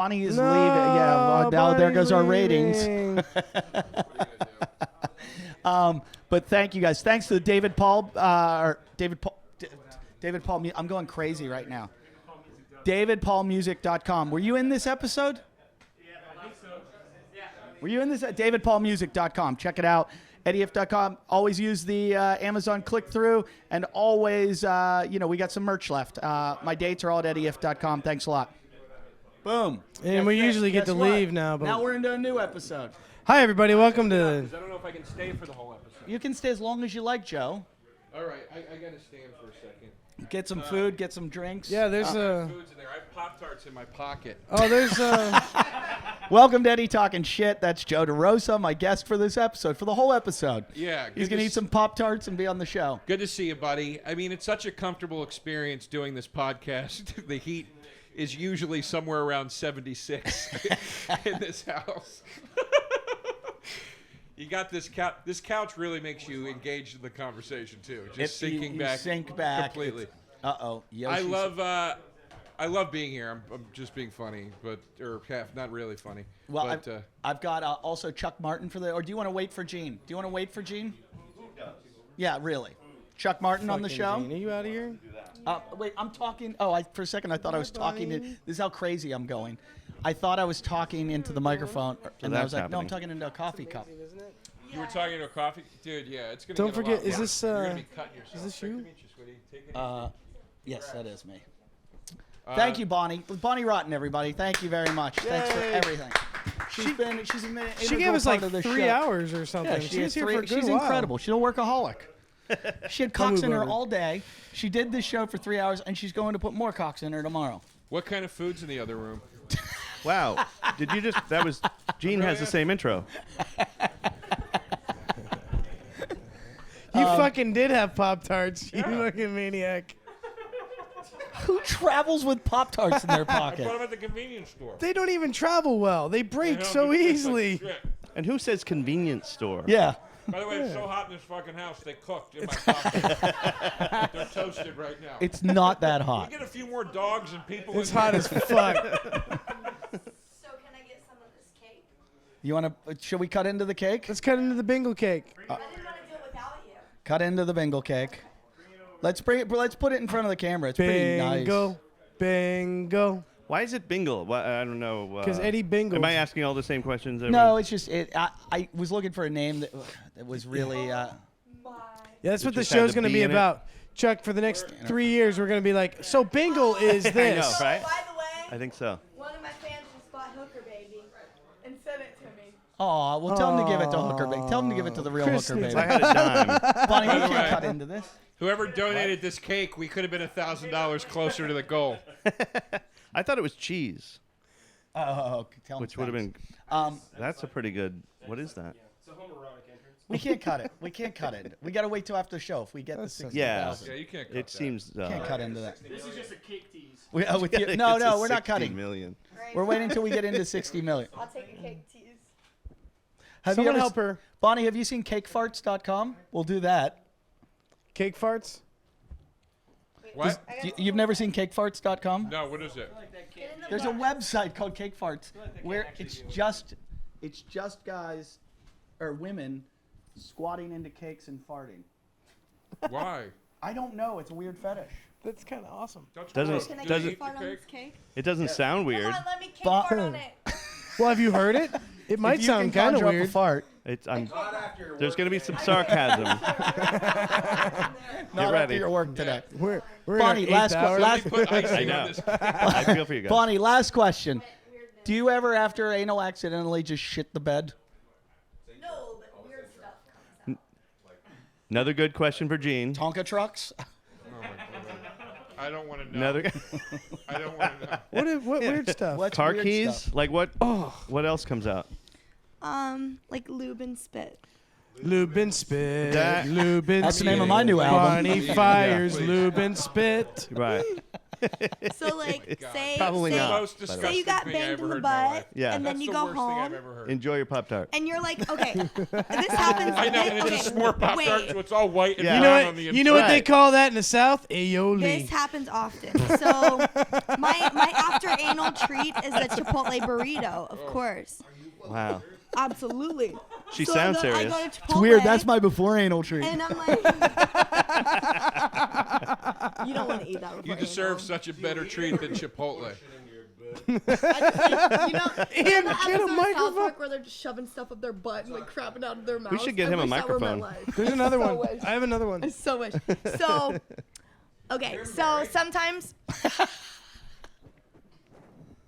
Bonnie is leaving. Yeah, well, now there goes our ratings. But thank you guys. Thanks to David Paul. David Paul. I'm going crazy right now. DavidPaulMusic.com. Were you in this episode? Yeah, I think so. Yeah. Were you in this? DavidPaulMusic.com. Check it out. EddieF.com. Always use the Amazon click-through, and always, we got some merch left. My dates are all at EddieF.com. Thanks a lot. Boom. And we usually get to leave now. But now we're into a new episode. Hi, everybody. Welcome to I don't know if I can stay for the whole episode. You can stay as long as you like, Joe. All right, I got to stand for a second. Get some food, get some drinks. Yeah, there's Food's in there. I have Pop-Tarts in my pocket. Oh, there's Welcome to Eddie Talking Shit. That's Joe Derosa, my guest for this episode, for the whole episode. Yeah. He's going to eat some Pop-Tarts and be on the show. Good to see you, buddy. I mean, it's such a comfortable experience doing this podcast. The heat is usually somewhere around 76 in this house. You got this couch. This couch really makes you engaged in the conversation too. Just sinking back. Sink back completely. Uh-oh. I love being here. I'm just being funny, or half not really funny. Well, but, I've got also Chuck Martin for the. Or do you want to wait for Gene? Do you want to wait for Gene? Yeah, really. Chuck Martin on the show. Gene, are you out of here? Wait, I'm talking. Oh, for a second I thought I was talking. This is how crazy I'm going. I thought I was talking into the microphone, and I was like, no, I'm talking into a coffee cup. You were talking to a coffee, dude. Yeah, it's gonna. Don't get forget, a lot is worse. this, You're gonna be cutting yourself. is this Nice you? to meet you, sweetie. Take it easy. Yes, that is me. Thank you, Bonnie. Bonnie Rotten, everybody. Thank you very much. Thanks for everything. She's been She gave us like 3 hours or something. Yeah, she was here for a good She's while. incredible. She's a workaholic. She had cocks in her all day. She did this show for 3 hours, and she's going to put more cocks in her tomorrow. What kind of food's in the other room? Wow. Did you just, that was, Gene has the same intro. You fucking did have Pop-Tarts, you fucking maniac. Who travels with Pop-Tarts in their I bought pocket? them at the convenience store. They don't even travel well. They break They so don't do- easily. Shit. And who says convenience store? Yeah. By the way, it's so hot in this fucking house, they cooked in my pocket. They're toasted right now. It's not that We hot. get a few more dogs and people. It's in hot here. as fuck. So can I get some of this cake? You want to? Should we cut into the cake? Let's cut into the bingo cake. I didn't want to do it without you. Cut into the bingo cake. Let's bring it. Let's put it in front of the camera. It's pretty nice. Bingo. Bingo. Why is it bingle? Why, I don't know. Because Eddie bingled. Am I asking all the same questions? No, it's just it. I was looking for a name that was really. Yeah, that's what the just had show's the going to B be in it? about. Chuck, for the next 3 years, we're going to be like, so bingo is I this. know, right? By the way, I think so. one of my fans just bought Hooker Baby and sent it to me. Oh, well, tell him to give it to Hooker Baby. Tell him to give it to the real Chris Hooker needs Baby. I had a dime. Bonnie, you By the can't way- cut into this. Whoever donated this cake, we could have been $1,000 closer to the goal. I thought it was cheese, Oh, tell him. which would have been. That's a pretty good. What is that? We can't cut it. We can't cut it. We got to wait till after the show if we get the 60,000. Yeah, you can't cut It that. seems. Can't cut into that. This is just a cake tease. We, with you, It's no, a we're not 60 cutting. million. Right? We're waiting until we get into 60 million. I'll take a cake tease. Have Someone you ever, help her. Bonnie, have you seen cakefarts.com? We'll do that. Cake farts? What? You've never seen cakefarts.com? No, what is it? Get in the There's a box. website called Cake Farts where it's just guys or women squatting into cakes and farting. Why? I don't know. It's a weird fetish. That's kind of awesome. Doesn't Can I doesn't get fart on this cake? it doesn't sound weird? Come on, let me cake Bon- fart on it. Well, have you heard it? It might If you sound can kind of conjure up a weird. fart. It's. There's gonna be some sarcasm. Not after ready. your work today. We're Bonnie, in our last eighth hour. last Put I icing know. on this. I feel for you guys. Bonnie, last question. Weirdness. Do you ever, after anal, accidentally just shit the bed? No, but weird stuff comes out. Another good question for Gene. Tonka trucks? I don't want to know. Another I don't want to know. What weird stuff? What's car weird keys. stuff? Like what? Oh, What else comes out? Like lube and spit. lube and spit. That- Lube and That's the spit. name of my new album. Bonnie Yeah, fires please. lube and spit. Right. So like, say Probably say, not. Most by the way. say you got disgusting thing I banged ever in the heard in my butt, life. Yeah. and then That's you the go worst thing I've home, ever heard. Enjoy your Pop-Tart. and you're like, okay, this happens. I know, and it's okay, a s'more Pop-Tart, wait. so it's all white and Yeah. You know brown what? on the You know what they Right. call that in the South? Aioli. This happens often. So my after anal treat is a Chipotle burrito, of course. Wow. Absolutely. She So sounds I serious. go to Chipotle, It's weird. That's my before anal treat. And I'm like, you don't want to eat that before You deserve anal. such a better treat than Chipotle. You know, Ian, the get a episode of South microphone. Park where they're just shoving stuff up their butt and like crapping out of their mouth. should get him a microphone. There's another So one. wish. I have another one. I so wish. So, okay. So sometimes,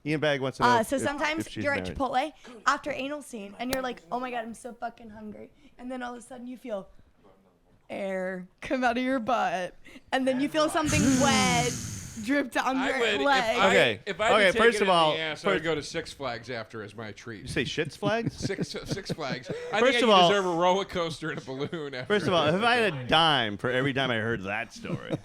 Ian Bagg wants to know. so if- sometimes if she's you're at married. Chipotle after anal scene, and you're like, oh my god, I'm so fucking hungry, and then all of a sudden you feel air come out of your butt, and then you feel something wet drip down I your would, leg. Okay. if I Okay, had first taken of it in all- the ass, I first- would go to Six Flags after as my You treat. say shits flags? Six Flags. I First think of you all- deserve a roller coaster and a balloon. After First of all, if I had a dime for every time I heard that story,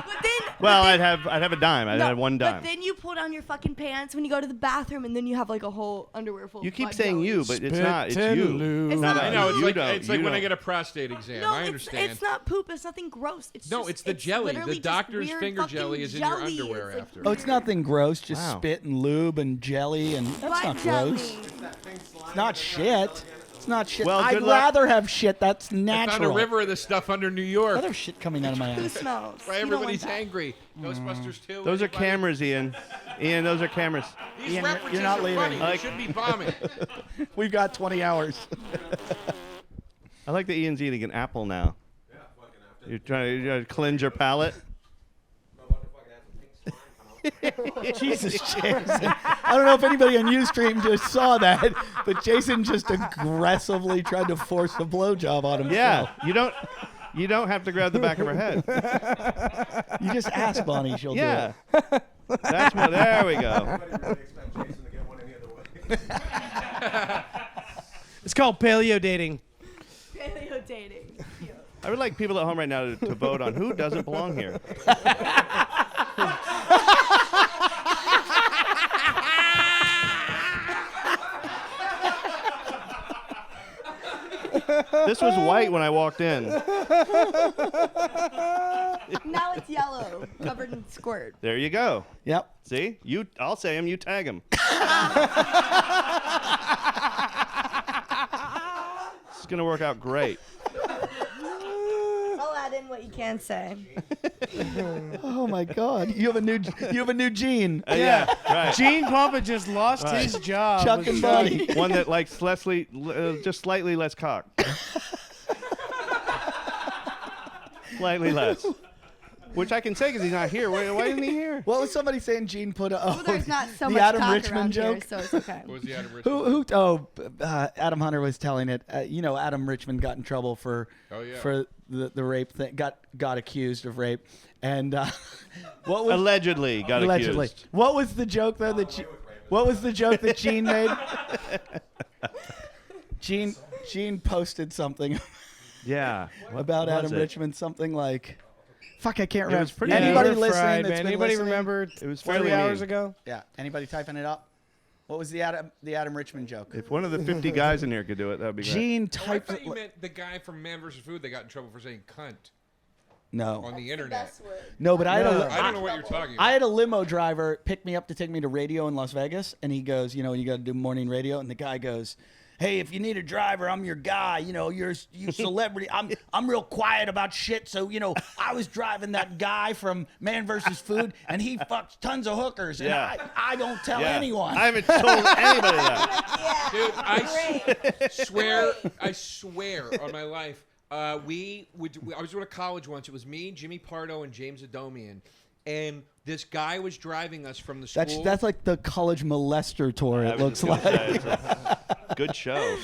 But then, well, but I'd then, have a dime. I'd have one dime. But then you pull down your fucking pants when you go to the bathroom, and then you have like a whole underwear full. You of keep butt saying jelly. you, but it's Spit not. It's and you. lose. It's Not not I us. know it's You like don't- it's like you when I don't. get a prostate exam. No, I understand. It's not poop. It's nothing gross. It's No, just, it's the jelly. The literally just doctor's weird finger fucking jelly is in your jelly. underwear It's, like, after. Oh, it's nothing gross. Just Wow. spit and lube and jelly, and that's butt not jelly. gross. It's not shit. It's not shit. Well, I'd good luck. rather have shit that's I found a natural. river of this stuff under New York. Other shit coming out of my Who ass. smells? Why You don't want everybody's that. angry. Ghostbusters 2. Those are anybody? cameras, Ian. Ian, those are cameras. These Ian, references you're not are leaving. funny. I like- They should be bombing. We've got 20 hours. I like that Ian's eating an apple now. You're trying to cleanse your palate. Jesus, Jason. I don't know if anybody on Ustream just saw that, but Jason just aggressively tried to force a blowjob on himself. Yeah, you don't have to grab the back of her head. You just ask Bonnie, she'll Yeah, do it. that's what. There we go. It's called paleo dating. Paleo dating. I would like people at home right now to vote on who doesn't belong here. This was white when I walked in. Now it's yellow, covered in squirt. There you go. Yep. See, I'll say him. You tag him. It's gonna work out great. I'll add in what you can say. Oh my God, you have a new gene. Yeah, right. Gene Pompa just lost Right. his job. Chuck with and Chuck. Bonnie. One that likes Leslie, just slightly less cock. Slightly less. Which I can say because he's not here. Why isn't he here? What was somebody saying? Gene put a Well, there's not so the much Adam cock Richmond around joke. here, so it's okay. What was the Adam Richmond? Who? Oh, Adam Hunter was telling it. Adam Richmond got in trouble for Oh, yeah. for the rape thing. Got accused of rape, and what was Allegedly got allegedly? accused. What was the joke though what was the joke that Gene made? Gene posted something Yeah. about was Adam it? Richmond. Something like, fuck, I can't It remember. was pretty- Anybody We're listening? fried, that's man. been Anybody listening? remember It was 3 fairly hours mean. ago? Yeah. Anybody typing it up? What was the Adam Richmond joke? If one of the 50 guys in here could do it, that would be great. Gene Oh, I typed thought you it. meant the guy from Man vs. Food that got in trouble for saying cunt No, on the internet. no, but I had No. I don't know what you're talking I about. had a limo driver pick me up to take me to radio in Las Vegas, and he goes, you got to do morning radio, and the guy goes, "Hey, if you need a driver, I'm your guy. You're celebrity. I'm real quiet about shit. So I was driving that guy from Man vs. Food, and he fucks tons of hookers, and Yeah. I don't tell Yeah. anyone." I haven't told anybody that. Yeah. Dude, Great. I swear on my life. I was at a college once. It was me, Jimmy Pardo, and James Adomian, and this guy was driving us from the school. That's like the college molester tour. I It was looks just gonna like. say, it's a good show.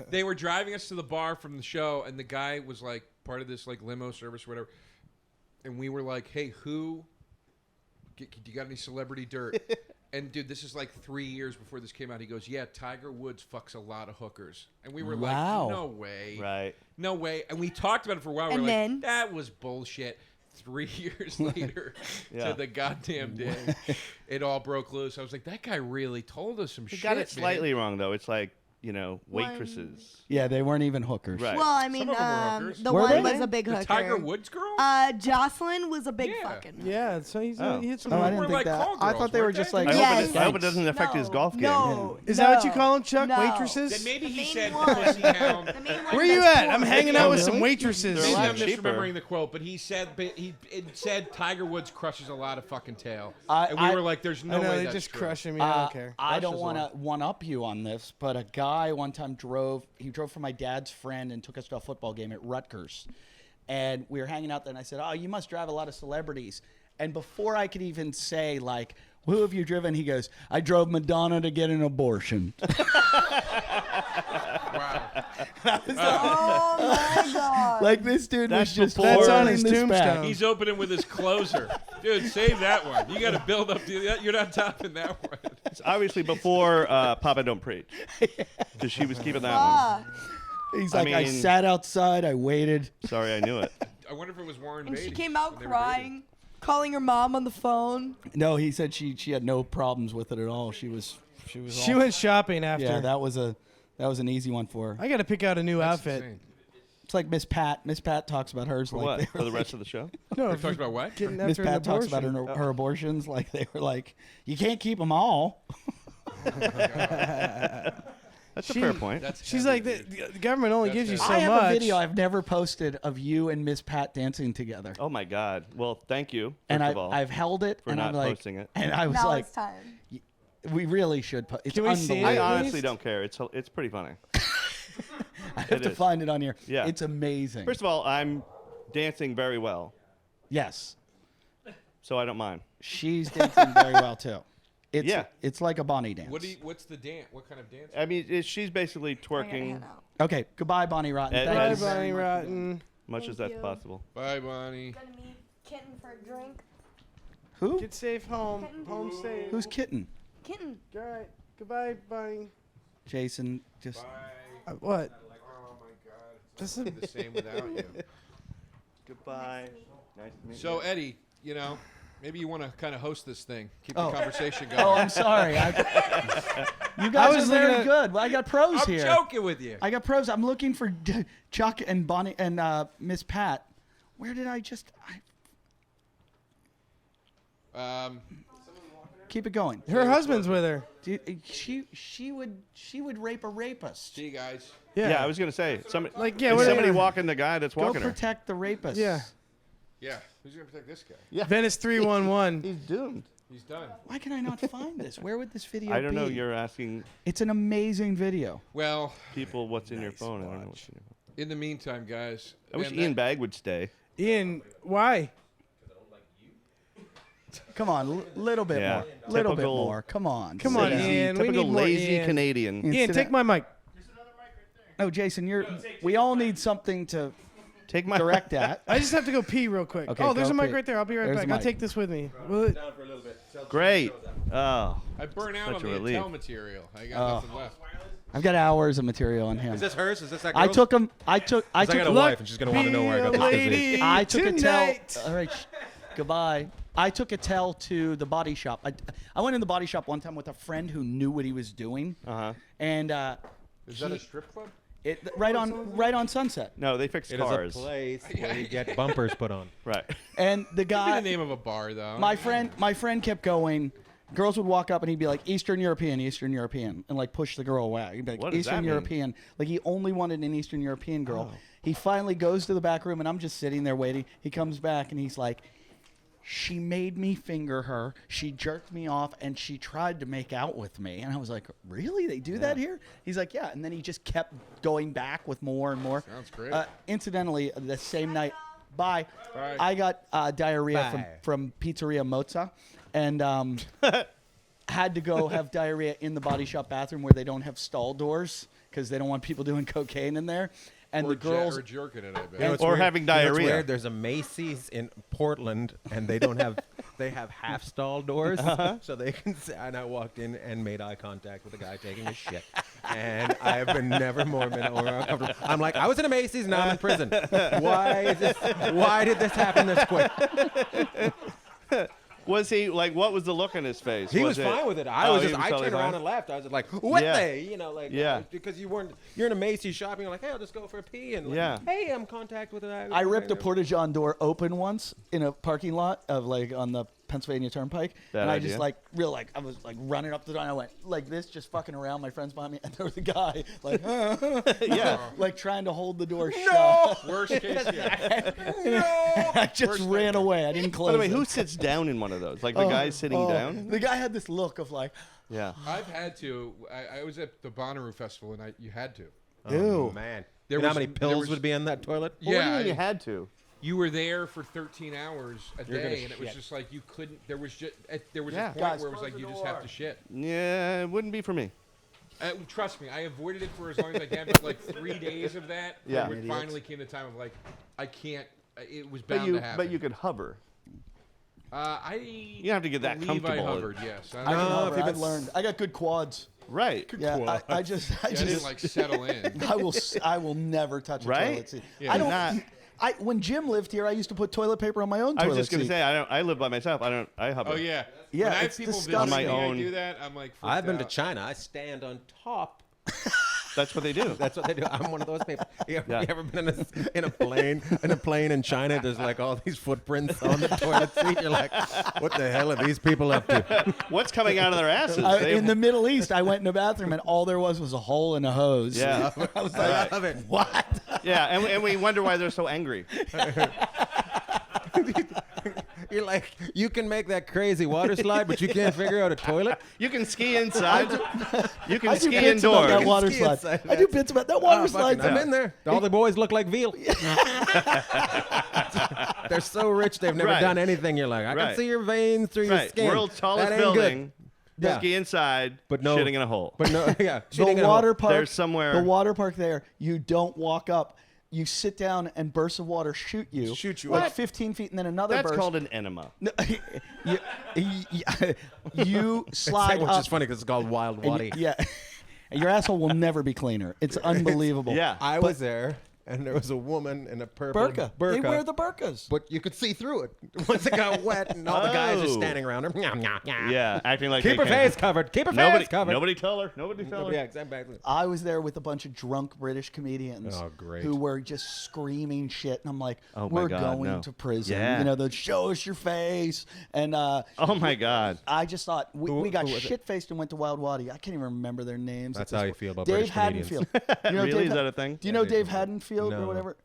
They were driving us to the bar from the show, and the guy was like part of this like limo service or whatever. And we were like, "Hey, do you got any celebrity dirt?" And dude, this is like 3 years before this came out. He goes, "Yeah, Tiger Woods fucks a lot of hookers." And we were Wow. like, "No way, Right. no way." And we talked about it for a while. And we were then? like, "That was bullshit." 3 years later Yeah. to the goddamn day, it all broke loose. I was like, that guy really told us some He shit. got it man. slightly wrong though. It's like waitresses. Yeah, they weren't even hookers. Right. Well, I mean, Some of them were hookers. the Were one they? was a big The hooker. Tiger Woods girl? Jocelyn was a big Yeah. fucking. Yeah, so he hit some. Oh, I We're didn't think like that. call I girls, thought they were weren't just they? like. I, Yes. hope I hope it doesn't affect his golf game. No, Is that what you no, call them, Chuck? no. Waitresses? Then maybe The he main said one. pussy hound. The main one Where you that's at? I'm poor. hanging out with really? some waitresses. They're a Maybe lot I'm cheaper. misremembering the quote, but he said it said Tiger Woods crushes a lot of fucking tail, I- and we I- were like, "There's no I know way they that's just true. crushing me. I don't care. I don't Crushes want one. to one up you on this, but a guy one time drove for my dad's friend and took us to a football game at Rutgers. And we were hanging out there, and I said, "Oh, you must drive a lot of celebrities." And before I could even say, like, "Who have you driven?" he goes, "I drove Madonna to get an abortion." Wow. Oh my god. Like, this dude That's was just before- That's on holding his this back. tombstone. He's opening with his closer, dude. Save that one. You got to build up to that. You're not topping that one. It's obviously before Papa Don't Preach, because she was keeping that one. Ah. He's I like, I mean- sat outside, I waited. Sorry, I knew it. I wonder if it was Warren And Beatty. she came out when they were dating. crying, calling her mom on the phone. No, he said she had no problems with it at all. She was She all- went shopping after. Yeah, that was an easy one for her. I got to pick out a new That's outfit. insane. It's like Miss Pat. Miss Pat talks about hers For like what? they For were the like- rest of the show? No, We if talked you're about what? getting Miss after Pat an talks about abortion. her abortions like they were like, you can't keep them all. That's a fair point. That's She's heavy, like, dude. the government only That's gives you heavy. so I have much. a video I've never posted of you and Miss Pat dancing together, Oh my God. Well, thank you. First and of all, I've held it, for and not I'm like, posting it. and I was Now like, it's time. we really should. It's Can we see it? I unbelievable. honestly least? don't care. It's pretty funny. I have It to is. find it on here. Yeah. It's amazing. First of all, I'm dancing very well, Yes, so I don't mind. she's dancing very well too. It's, Yeah. it's like a Bonnie dance. What's the dance? What kind of dance? I mean, she's basically I gotta twerking head out. Okay, goodbye, Bonnie Rotten. Ed- Thank Bye, you Ed- very Bonnie much. Rotten. much as Thank that's you. possible. Bye, Bonnie. Gonna meet Kitten for a drink. Who? Get safe home. Home safe. Who's Kitten? Kitten. All right. Goodbye, Bonnie. Jason. Just. Bye. What? Oh my God. This It's is not the same without you. Goodbye. Nice to meet So you. Eddie, maybe you want to kind of host this thing, keep Oh. the conversation going. Oh, I'm sorry. You guys was are very looking at- good. Well, I got pros I'm here. joking with you. I got pros. I'm looking for Chuck and Bonnie and Miss Pat. Where did I just? Keep it going. her husband's with her. Dude, she would rape a rapist. See you guys. Yeah, I was gonna say somebody. Like, yeah, is what- somebody walking the guy that's Go walking her? protect the rapist. Yeah. Yeah. Who's gonna protect this guy? Venice 311. He's doomed. He's done. Why can I not find this? Where would this video be? I don't know. You're asking It's an amazing video. Well, people what's in your phone. I don't know what's in your phone. in the meantime, guys. I wish and Ian that- Bagg would stay. Ian, why? Come on, little bit Yeah. more. Little bit Typical- more. Come on. Come on, Sit down. Ian. We Typical need more lazy Ian. Canadian. Ian, Ian, sit take down. my mic. No, Jason, we all need something to Take my direct at. I just have to go pee real quick. Okay, oh, there's go a mic pee. right there. I'll be right There's back. the I'll mic. take this with me. Will it- Great. Oh, I burn out Such on a the relief. Intel material. I got nothing left. I've got hours of material on him. Is this hers? Is this that I girl's? took him. I took. I 'Cause I took. got a Look, wife, and she's gonna want to know where I got be a this disease. lady I took a tonight. tell. All right, goodbye. I took a tell to the body shop. I went in the body shop one time with a friend who knew what he was doing, and Is that a strip club? right on Sunset. no, they fix It is cars. a place where you get bumpers put on. Right. And the Give me guy, the name of a bar, though. my friend kept going. Girls would walk up and he'd be like, Eastern European, and like push the girl away. He'd be like, What does Eastern that mean? European. Like he only wanted an Eastern European girl. He finally goes to the back room and I'm just sitting there waiting. He comes back and he's like, she made me finger her. She jerked me off and she tried to make out with me. And I was like, really? They do that here? He's like, yeah. And then he just kept going back with more and more. Sounds great. Incidentally, the same night, bye. Bye. I got diarrhea Bye. from Pizzeria Mozza. And had to go have diarrhea in the body shop bathroom where they don't have stall doors because they don't want people doing cocaine in there. And or the girls, or jerking it, I bet. You know what's Or weird? having You know what's diarrhea. weird? There's a Macy's in Portland, and they don't have they have half stall doors, so they can. And I walked in and made eye contact with a guy taking a shit, and I have been never more been more uncomfortable. I'm like, I was in a Macy's, now I'm in prison. Why did this happen this quick? Was he like? What was the look on his face? He was fine with it. I totally turned around fine? and left. I was like, what Yeah. they? You know, like, Yeah. because you're in a Macy's shopping. You're like, hey, I'll just go for a pee. And like, Yeah. hey, I'm in contact with a. I ripped a Porta-John door open once in a parking lot of like on the Pennsylvania Turnpike, Bad and I idea. just I was like running up the door, and I went like this, just fucking around. My friends behind me, and there was a guy like, Yeah. like trying to hold the door shut. Worst case, yeah. I just ran away. I didn't close. By the way, it. who sits down in one of those? Like the guy sitting down? The guy had this look of like, Yeah. I've had to. I was at the Bonnaroo Festival, and you had to. ew. Man, There you know how was- many there pills was- would be in that toilet? What do you Yeah, mean you had to? you were there for 13 hours a You're gonna day, and it was shit. just like you couldn't. There was Yeah. a point Guys, where it was like you just have to shit. Yeah, it wouldn't be for me. Trust me, I avoided it for as long as I can. But like 3 days of that, Yeah. it finally came the time of like, I can't. It was bound to happen. But you could hover. You have to get that believe I comfortable. hovered, yes. I can No, hover. if you've I've been learned. I got good quads. Right. Yeah, I just I didn't like settle in. I will never touch a Right? toilet seat. Yeah. I don't. Not- When Jim lived here, I used to put toilet paper on my own I toilet was just gonna seat. say I live by myself. I hover. Oh yeah. Yeah, When I have it's people disgusting. visiting On my me, own- I do that. I'm like. freaked I've been to out. China. I stand on top. That's what they do. That's what they do. I'm one of those people. You Yeah. ever been in a plane in China? There's like all these footprints on the toilet seat. You're like, what the hell are these people up to? What's coming out of their asses? They- In the Middle East, I went in the bathroom and all there was a hole in a hose. yeah. I was I like, love it. what? Yeah, and we wonder why they're so angry. You're like, you can make that crazy water slide, but you can't figure out a toilet. You can ski inside. You can I do ski bits about indoors. that water Ski slide. inside I do bits about that water Oh, slide. fucking, I'm in there. All the boys look like veal. They're so rich, they've never Right. done anything. You're like, I Right. can see your veins through your Right. skin. World's tallest That ain't building. Good. Yeah. Ski inside, But no- shitting in a hole. But no, yeah. shitting in The a water hole. park. There's somewhere- The water park there. You don't walk up. You sit down and bursts of water shoot you. like What? 15 feet, and then another That's burst. called an enema. No, you slide Which up. is funny because it's called Wild and Wadi. yeah, and your asshole will never be cleaner. It's unbelievable. Yeah. I was there, and there was a woman in a purple burqa. They wear the burqas. but you could see through it once it got wet, and all the guys are Oh. standing around her. Yeah, acting like Keep they her can't- face covered. Keep her Nobody, face covered. nobody tell her. Nobody tell her. Yeah, exactly. I was there with a bunch of drunk British comedians Oh, great. who were just screaming shit, and I'm like, Oh, my "We're God, going no. to prison." Yeah. You know, they'd show us your face, and Oh my God. I just thought we got who was it? shit faced and went to Wild Wadi. I can't even remember their names. That's at this how you point. feel about Dave British comedians. Haddonfield. You know Really? Dave Is that a thing? Do you know Yeah, Dave Dave- Haddonfield or No. whatever?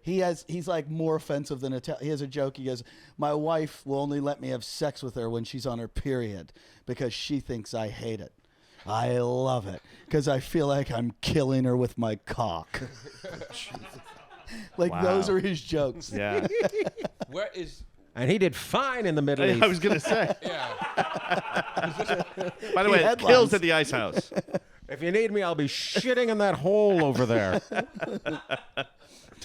He's like more offensive than He has a joke. He goes, "My wife will only let me have sex with her when she's on her period because she thinks I hate it. I love it because I feel like I'm killing her with my cock." Like Wow. those are his jokes. Yeah. Where is? And he did fine in the Middle East. I was gonna say. Yeah. By the way, it headlines. kills at the ice house. If you need me, I'll be shitting in that hole over there.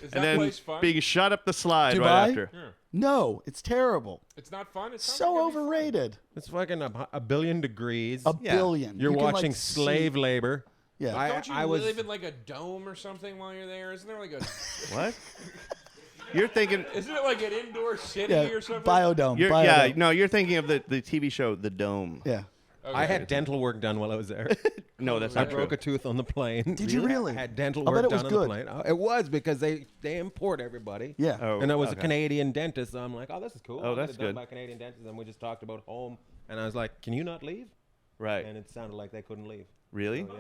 Is And that then place fun? being shot up the slide Dubai? right after. No, it's terrible. It's not fun. It's not So gonna be fun. overrated. It's fucking a billion degrees. A Yeah. billion. You're You can, watching like, slave see- labor. Yeah. Don't you I was live in like a dome or something while you're there? Isn't there like a? What? You're thinking. Isn't it like an indoor city Yeah. or something? Biodome. You're, Biodome. yeah, no, you're thinking of the TV show The Dome. Yeah. Okay. I had dental work done while I was there. No, that's I not true. broke a tooth on the plane. Did you really? I had dental I bet work it was done on the good. plane. It was because they import everybody. Yeah. Oh, And I was okay. a Canadian dentist, so I'm like, oh, this is cool. Oh, I'll get that's it done good. by a Canadian dentist, and we just talked about home. And I was like, can you not leave? Right. And it sounded like they couldn't leave. Really? So,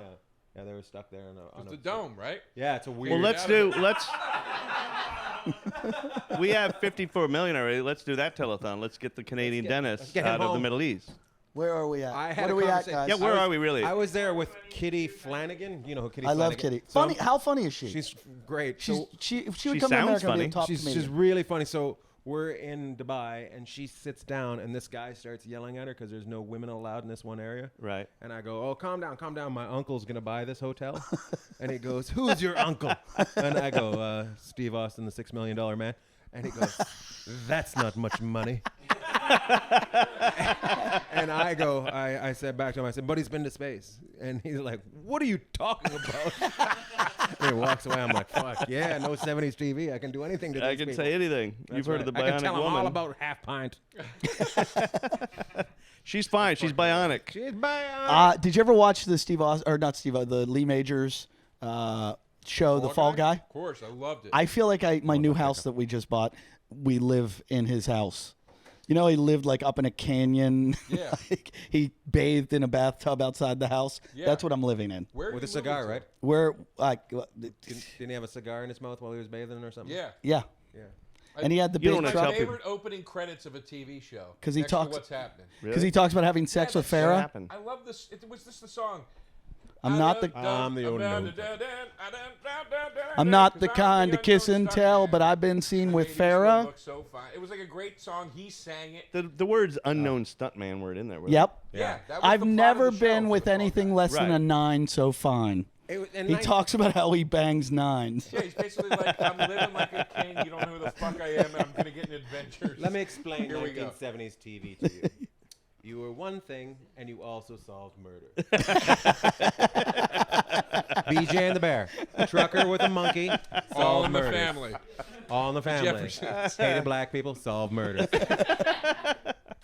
yeah, they were stuck there. On It's the dome, right? Yeah, it's a weird. Well, let's out do. of Let's. We have 54 million already. Let's do that telethon. Let's get the Canadian dentist get him out of the home. Middle East. Where are we at? I had what a are we at, conversation- guys? Yeah, where are we really? I was there with Kitty Flanagan. You know who Kitty I Flanagan? love Kitty. So Funny. How funny is she? She's great. She's So she. If she she would come to sounds America, and be funny. a top she's comedian. really funny. So we're in Dubai, and she sits down, and this guy starts yelling at her because there's no women allowed in this one area. Right. And I go, oh, calm down, calm down. My uncle's going to buy this hotel. And he goes, who's your uncle? And I go, Steve Austin, the $6 million man. And he goes, that's not much money. And I said back to him, I said, but he's been to space. And he's like, what are you talking about? And he walks away. I'm like, fuck, yeah, no 70s TV. I can do anything to I these can people. say anything. That's You've heard of the right. I can bionic tell him all woman. about half pint. She's fine. She's bionic. She's bionic. Did you ever watch the the Lee Majors show, The Fall Guy? Of course, I loved it. I feel like my new house that we just bought, we live in his house. You know, he lived like up in a canyon. Yeah. Like, he bathed in a bathtub outside the house. Yeah. That's what I'm living in. Where With do a you live cigar, with right? Where, Didn't he have a cigar in his mouth while he was bathing or something? Yeah. yeah. Yeah. And he had the You don't big have to truck tell My people. favorite opening credits of a TV show. 'Cause he next to talks- What's happening? because he talks about having sex Yeah, with that's what What Farrah. happened? I love this. Was this the song? I'm not the I'm kind to kiss and tell, but I've been seen with Farrah. So fine. It was like a great song. He sang it. The words unknown stuntman were in there. wasn't Yep. Yeah, that was I've the plot never of the show been for with The Fall anything Guy. less than Right. a 9 so fine. And He talks about how he bangs 9s. Yeah, he's basically like, I'm living like a king. You don't know who the fuck I am, and I'm gonna get in adventures. Let me explain Here we go. 1970s TV to you. You were one thing, and you also solved murder. BJ and the Bear, trucker with a monkey, All solved in the murders. family. All in the family. Jeffersons. Hated black people, solved murders.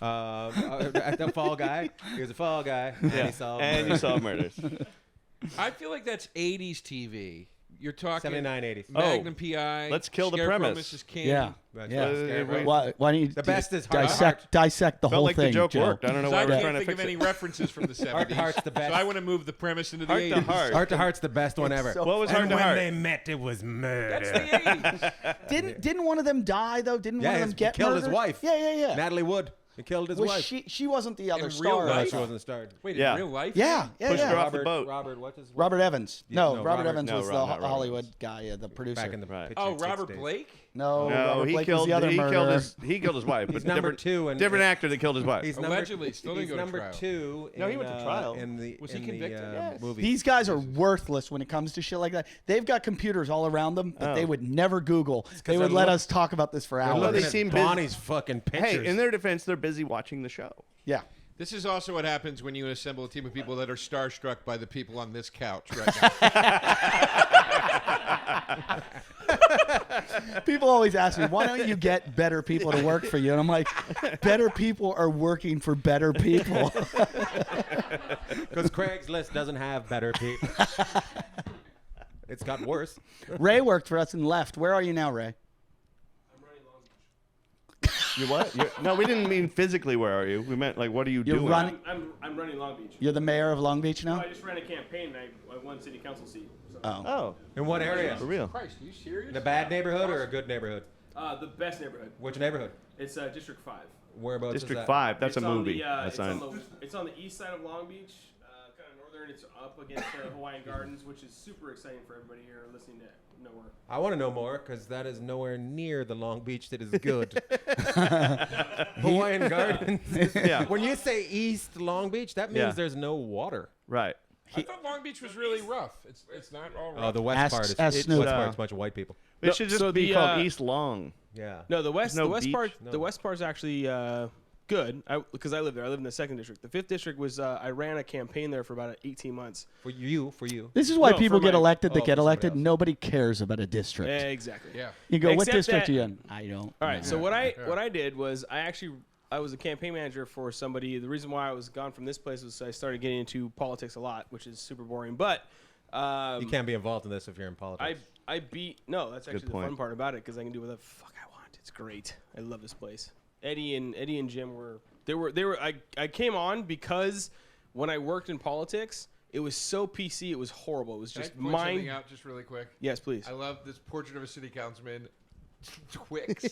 At the Fall Guy, he was a Fall Guy, and he solved And you murders. solved murders. I feel like that's 80s TV. You're talking 79, 80s. Magnum PI. let's kill the Scarecrow, premise. Mrs. King. Yeah. That's Yeah. right, Scarecrow. Why don't you The best is Heart to Heart. dissect the Felt whole like thing, the joke Joe? worked. I don't know So why I we're can't trying to think of fix any it. references from the 70s. Heart to Heart's the best. So I want to move the premise into the Heart 80s. to heart. Heart to Heart's the best one ever. so What was and Heart to when Heart? they met, it was murder. That's the 80s. Didn't one of them die though? Didn't one of them he get killed his murdered? wife. Yeah. Natalie Wood. He killed his Was wife. she wasn't the other In star? real No, life? she wasn't starred. Wait, Yeah. in real life? Yeah. Pushed her off the boat. Robert, what's his Robert Evans. No, no, Robert Robert- Evans no, was the not Robert Hollywood Evans. guy, the producer. back in the Right. picture Oh, six Robert days. Blake? No, No, Robert he Blake killed. was the other He murderer. killed his wife. He's but number different, 2 and different actor that killed his wife. He's Allegedly, still didn't he's go to number trial. 2. No, he went to trial. In the Was he in convicted? The, Yes. movie. These guys are worthless when it comes to shit like that. They've got computers all around them that they would never Google. They would they're let look- us talk about this for They're hours. Well, they looking at seem busy. Bonnie's fucking pictures. Hey, in their defense, they're busy watching the show. Yeah. This is also what happens when you assemble a team of people that are starstruck by the people on this couch right now. People always ask me, why don't you get better people to work for you? And I'm like, better people are working for better people. Because Craigslist doesn't have better people. It's got worse. Ray worked for us and left. Where are you now, Ray? You what? No, we didn't mean physically. Where are you? We meant like, what are you You're doing? running. I'm running Long Beach. You're the mayor of Long Beach No, now? I just ran a campaign and I won city council seat. So. Oh. Oh, In what area? for real? Christ, are you serious? In a bad neighborhood or a good neighborhood? The best neighborhood. Which neighborhood? It's District 5. Whereabouts District is that? 5. That's It's a on movie. The, That's it's on the east side of Long Beach, kind of northern. It's up against Hawaiian Gardens, which is super exciting for everybody here listening to Nowhere. I want to know more because that is nowhere near the Long Beach that is good. Hawaiian Gardens. Yeah. When you say East Long Beach, that means Yeah. there's no water. Right. I thought Long Beach was really rough. It's not all rough. Oh, the west Ask- part is ask the Snoop. west part's a bunch of white people. It should just so be the, called uh, East Long. Yeah. No, the west. no the west beach? part. No. The west part's actually good. Because I live there. I live in the 2nd district. The 5th district was. I ran a campaign there for about 18 months. For you. This is why No, people for get my- elected that oh, get for somebody elected. else. Nobody cares about a district. Exactly. Yeah. You go, what Except district that- are you in? I don't. All right. know. So what I did was I was a campaign manager for somebody. The reason why I was gone from this place was I started getting into politics a lot, which is super boring. But You can't be involved in this if you're in politics. I beat. No, that's actually the point. fun part about it because I can do whatever the fuck I want. It's great. I love this place. Eddie and Jim were. I came on because when I worked in politics, it was so PC. It was horrible. It was Can I just point something out just really quick? Yes, please. I love this portrait of a city councilman. Twix.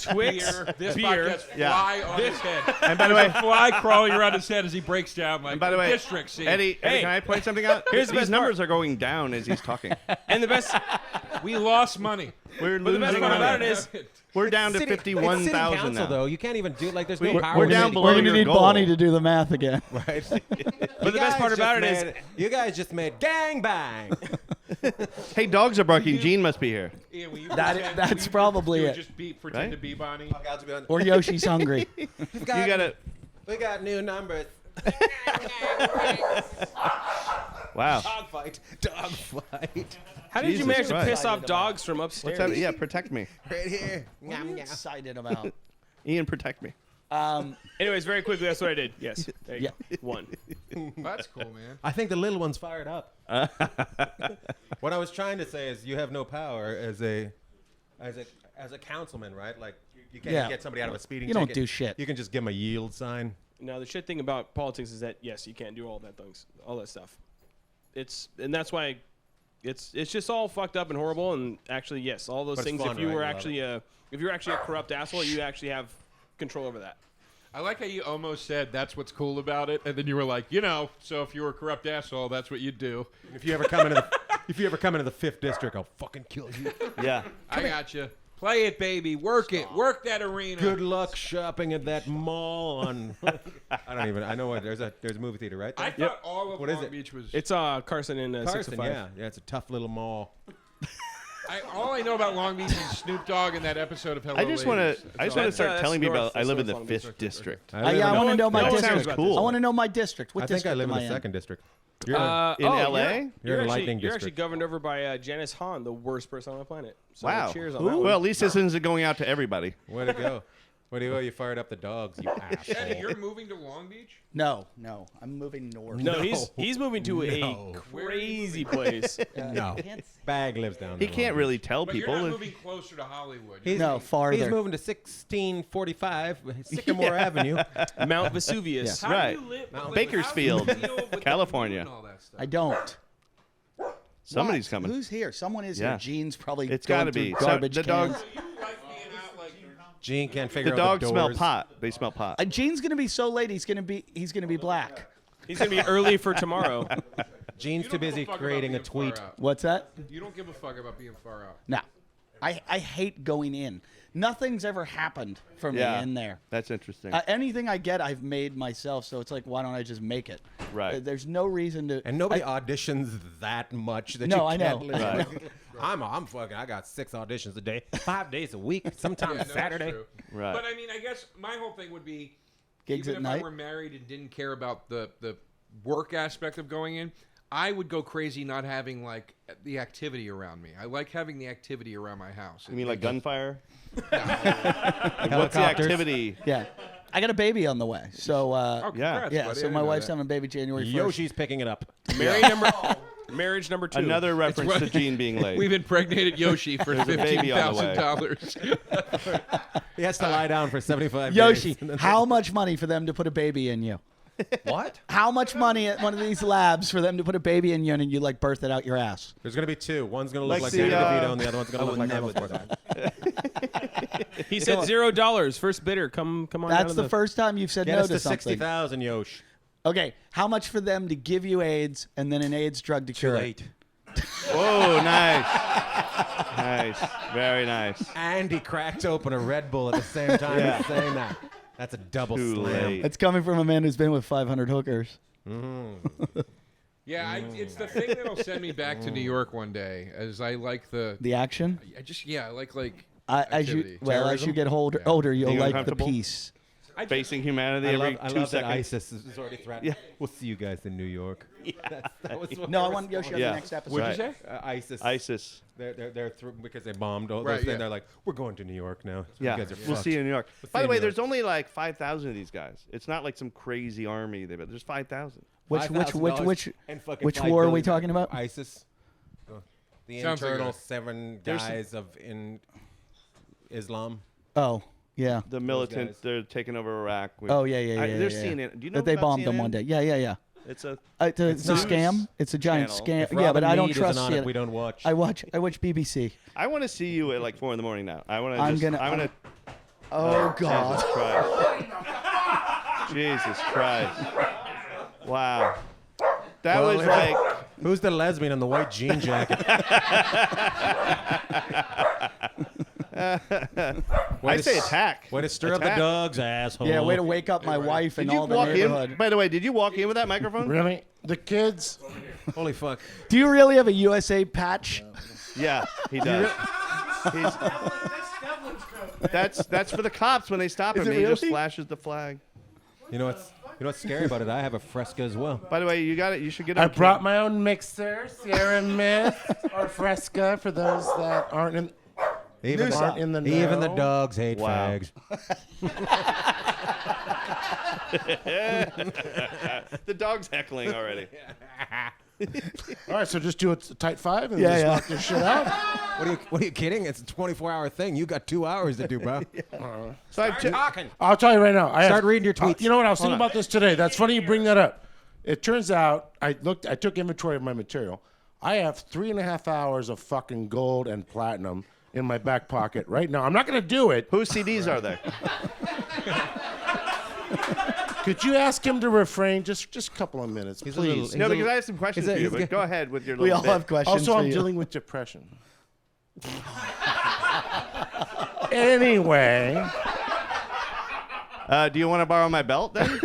Twix. This Beer. podcast fly on his head. And by the way, Fly crawling around his head as he breaks down like by the way, district scene. Eddie, Hey. can I point something out? Here's the These best numbers are going down as he's talking. And the best. We lost money. We're But the best losing part about money. it is. We're down to City- it's 51,000 city council, now. though. You can't even do like. There's no power. we're in the down city below We're your going to need goal. Bonnie to do the math again. Right. But the best part about it is. you guys just made gang bang. Hey, dogs are barking. Gene must be here. Ian, will you That's pretend- will you probably do it. Just pretend Right? to be Bonnie. Or Yoshi's hungry. You gotta. We got new numbers. Wow. Dog fight. How did you Jesus manage to Christ. piss off dogs from upstairs? What's that? Yeah, protect me. Right here. What are you excited about? Ian, protect me. Anyways, very quickly, that's what I did. Yes. There you Yeah. go. One. That's cool, man. I think the little one's fired up. What I was trying to say is you have no power as a councilman, right? Like you can't Yeah. get somebody out of a speeding You don't ticket. do shit. You can just give them a yield sign. Now the shit thing about politics is that yes, you can't do all that stuff. And that's why it's just all fucked up and horrible. And actually, yes, all those But it's things. fun, If you right? were You love actually if you're actually a corrupt asshole, you actually have control over that. I like how you almost said that's what's cool about it, and then you were like, so if you were a corrupt asshole, that's what you'd do. If you ever come into the 5th district, I'll fucking kill you. Yeah. I got you. Play it, baby. Work it. Work that arena. Good luck shopping at that mall on. I know what there's a movie theater right there. I thought all of What is Long it? Beach was. It's Carson and Carson, 605. yeah, it's a tough little mall. All I know about Long Beach is Snoop Dogg in that episode of Hello I just want Ladies. to. That's I just all want to start That's telling people north. I live in That's the Long Beach. 5th district. I live want to in- know my no one district. sounds cool. I want to know my district. What I think district I live am in the in? 2nd district. You're In LA? You're in Lightning You're actually District. governed over by Janice Hahn, the worst person on the planet. So Wow. cheers on that one. Well, at least this isn't going out to everybody. Way to go. Way to go. You fired up the dogs, you Eddie, asshole. you're moving to Long Beach? No, I'm moving north. No, he's moving to No. a crazy place. No. Bagg lives down He there. can't really tell But you're people. not if- moving closer to Hollywood. He's, No, farther. He's moving to 1645 Sycamore Avenue. Mount Vesuvius. How Right. do you live? Mount Bakersfield, how do you deal with California. the moon and all that stuff? I don't. Somebody's What? coming. Who's here? Someone is Yeah. here. Gene's probably It's going gotta through be. So garbage the cans. dogs- You like being out like Gene can't figure The out dogs the smell doors. pot. They smell pot. Gene's gonna be so late. He's gonna be black. He's gonna be early for tomorrow. Gene's You too don't give busy a fuck about creating a being far tweet. out. What's that? You don't give a fuck about being far out. No, I hate going in. Nothing's ever happened for me Yeah. in there. That's interesting. Anything I get, I've made myself. So it's like, why don't I just make it? Right. There's no reason to. And nobody auditions that much that No, you I know. can't live. Right. I'm fucking. I got 6 auditions a day, 5 days a week, sometimes Yeah, no, that's Saturday. true. Right. But I mean, I guess my whole thing would be, Gigs even at if I night? were married and didn't care about the work aspect of going in, I would go crazy not having like the activity around me. I like having the activity around my house. You mean like gunfire? What's the Helicopters. activity? Yeah, I got a baby on the way. So Oh, Yeah. congrats, yeah, buddy. so I my didn't know wife's that. having a baby January 1st. Yoshi's picking it up. Marriage number 2. Another reference to Gene being late. We've impregnated Yoshi for There's a baby on the way. $15,000. He has to lie down for 75 Yoshi, days. how much money for them to put a baby in you? What? How much money at one of these labs for them to put a baby in you and you like birth it out your ass? There's gonna be 2. One's gonna look Like like the, Danny DeVito, and the other one's gonna look like never Arnold Schwarzenegger. He said $0. First bidder, come on. That's down to the first time you've said Get no us to to something. 60,000, Yosh. Okay, how much for them to give you AIDS and then an AIDS drug to cure it? Whoa, nice. Nice. Very nice. And he cracked open a Red Bull at the same time Yeah. as saying that. That's a double Too slam. late. It's coming from a man who's been with 500 hookers. Yeah, it's the thing that'll send me back to New York one day. As I like The action? I like As you activity. as you get older, Yeah. you'll Being like the uncomfortable? peace. Facing humanity I every love, I 2 love that seconds. ISIS is already threatened. Yeah. We'll see you guys in New York. That was what No, they I were want Yoshi on Yeah. the next episode. What'd you Right. say? ISIS. ISIS. They're through because they bombed all Right, those things. yeah. They're like, we're going to New York now. Yeah, You guys are we'll fucked. see you in New York. We'll By see the you way, in New there's only like 5,000 of these guys. It's not like some crazy army. There's 5,000. Which $5,000 and fucking which $5 war are we billion. talking about? ISIS. The Sounds like internal a- 7 There's- guys in Islam. Oh, yeah. The militant, guys. they're taking over Iraq. Oh, yeah. There's yeah. CNN. Do you know that they about bombed them CNN? one day? Yeah. It's a It's a not- scam. It's a giant channel. scam. If Yeah, but Robin I don't Meade trust isn't on it. it. We don't watch. I watch BBC. I want to see you at like 4 in the morning now. I want to. I'm just, gonna- I'm gonna. Oh God. Jesus Christ. Jesus Christ. Wow. That Well, was yeah. like. Who's the lesbian in the white jean jacket? I say attack. Way to stir up the dog's asshole. Yeah, way to wake up my wife and Did you all the walk neighborhood. in? By the way, did you walk in with that microphone? Really? The kids? Holy fuck. Do you really have a USA patch? Yeah, he does. That's for the cops when they stop him. it He just really? flashes the flag. You know what's scary about it? I have a Fresca as well. By the way, you got it. You should get. I on brought my own mixer, Sierra Mist or Fresca for those that aren't in. Even aren't in the know. Even the dogs hate Wow. fags. The dog's heckling already. All right, so just do a tight 5 and Yeah, just yeah. knock this shit out. What are you kidding? It's a 24-hour thing. You got 2 hours to do, bro. So I've Talking. I'll tell you right now. Start reading your tweets. You know what? I was thinking about this today. That's funny you bring that up. It turns out I took inventory of my material. I have 3.5 hours of fucking gold and platinum in my back pocket right now. I'm not going to do it. Whose CDs are there? Could you ask him to refrain just a couple of minutes, He's a please? little- No, because I have some questions he's for you. a- But go ahead with your We little all bit. have questions Also, for I'm you. dealing with depression. Anyway. Do you want to borrow my belt then?